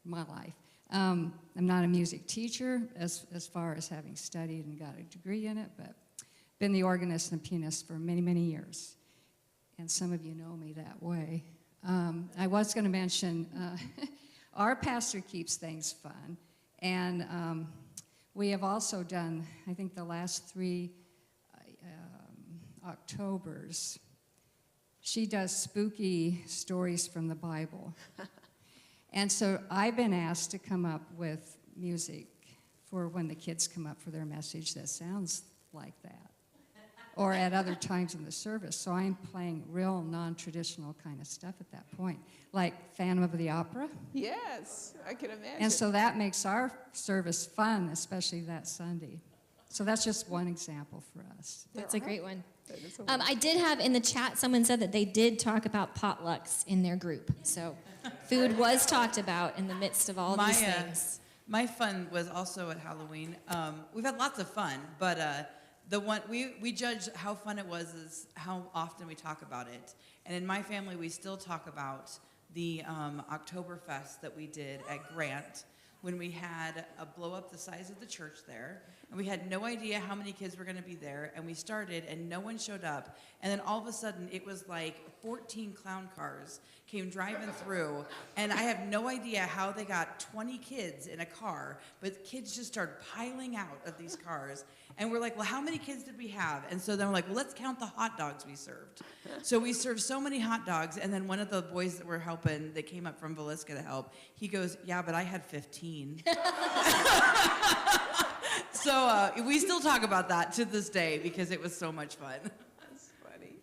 in my life. I'm not a music teacher as far as having studied and got a degree in it, but been the organist and pianist for many, many years. And some of you know me that way. I was going to mention, our pastor keeps things fun. And we have also done, I think the last 3 Octobers, she does spooky stories from the Bible. And so I've been asked to come up with music for when the kids come up for their message that sounds like that, or at other times in the service. So I'm playing real non-traditional kind of stuff at that point, like Phantom of the Opera. Yes, I can imagine. And so that makes our service fun, especially that Sunday. So that's just one example for us. That's a great one. That is a I did have in the chat, someone said that they did talk about potlucks in their group. So food was talked about in the midst of all these things. My fun was also at Halloween. We've had lots of fun, but the one we judge how fun it was is how often we talk about it. And in my family, we still talk about the Oktoberfest that we did at Grant when we had a blow up the size of the church there. And we had no idea how many kids were going to be there. And we started, and no one showed up. And then all of a sudden, it was like 14 clown cars came driving through. And I have no idea how they got 20 kids in a car. But kids just started piling out of these cars. And we're like, well, how many kids did we have? And so then we're like, well, let's count the hot dogs we served. So we served so many hot dogs. And then one of the boys that were helping, that came up from Villisca to help, he goes, yeah, but I had 15. So we still talk about that to this day because it was so much fun. That's funny.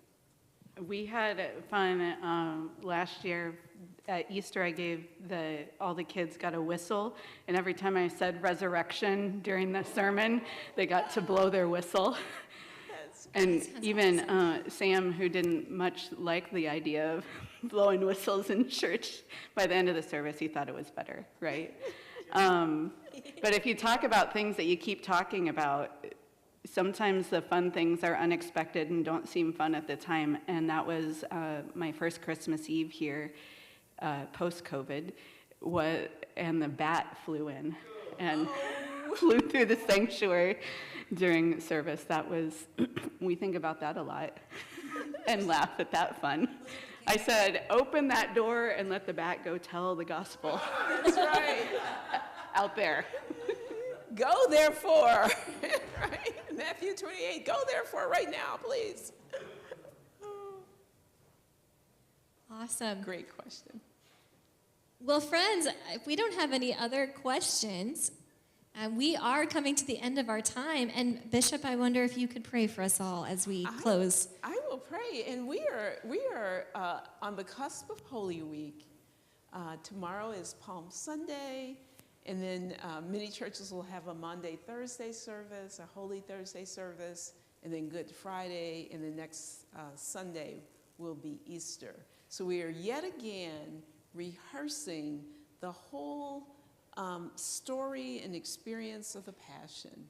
We had fun last year. At Easter, I gave all the kids got a whistle, and every time I said resurrection during the sermon, they got to blow their whistle. And even Sam, who didn't much like the idea of blowing whistles in church, by the end of the service, he thought it was better, right? But if you talk about things that you keep talking about, sometimes the fun things are unexpected and don't seem fun at the time. And that was my first Christmas Eve here, post-COVID, and the bat flew in and flew through the sanctuary during service. That was, we think about that a lot and laugh at that fun. I said, open that door and let the bat go tell the gospel. That's right. Out there. Go therefore. Right? Matthew 28, go therefore right now, please. Awesome. Great question. Well, friends, if we don't have any other questions, we are coming to the end of our time. And Bishop, I wonder if you could pray for us all as we close. I will pray. And we are on the cusp of Holy Week. Tomorrow is Palm Sunday. And then many churches will have a Maundy, Thursday service, a Holy Thursday service, and then Good Friday, and the next Sunday will be Easter. So we are yet again rehearsing the whole story and experience of the Passion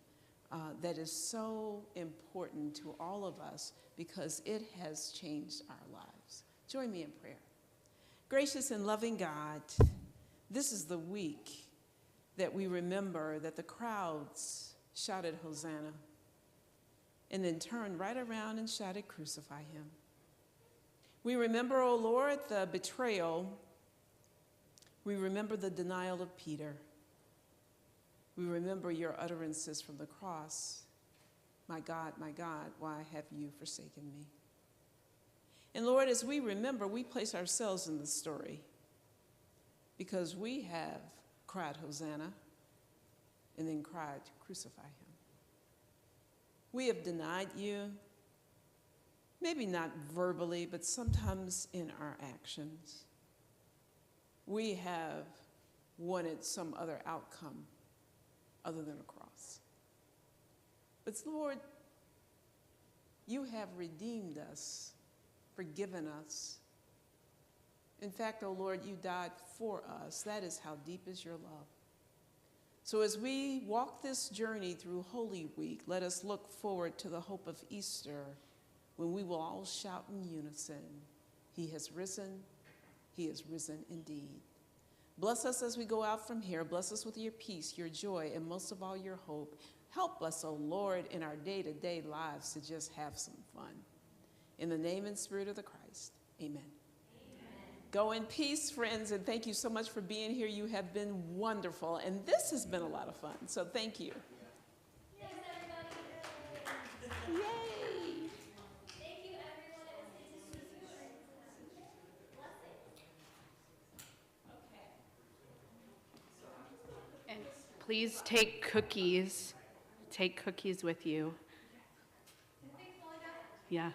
that is so important to all of us because it has changed our lives. Join me in prayer. Gracious and loving God, this is the week that we remember that the crowds shouted Hosanna and then turned right around and shouted, crucify him. We remember, O Lord, the betrayal. We remember the denial of Peter. We remember your utterances from the cross. My God, why have you forsaken me? And Lord, as we remember, we place ourselves in the story because we have cried Hosanna and then cried, crucify him. We have denied you, maybe not verbally, but sometimes in our actions. We have wanted some other outcome other than a cross. But Lord, you have redeemed us, forgiven us. In fact, oh Lord, you died for us. That is how deep is your love. So as we walk this journey through Holy Week, let us look forward to the hope of Easter when we will all shout in unison, he has risen indeed. Bless us as we go out from here. Bless us with your peace, your joy, and most of all, your hope. Help us, oh Lord, in our day-to-day lives to just have some fun. In the name and spirit of the Christ, amen. Go in peace, friends, and thank you so much for being here. You have been wonderful, and this has been a lot of fun, so thank you. Yes, everybody. Yay! Thank you, everyone. It was good to see you. please take cookies. Take cookies with you. Yeah.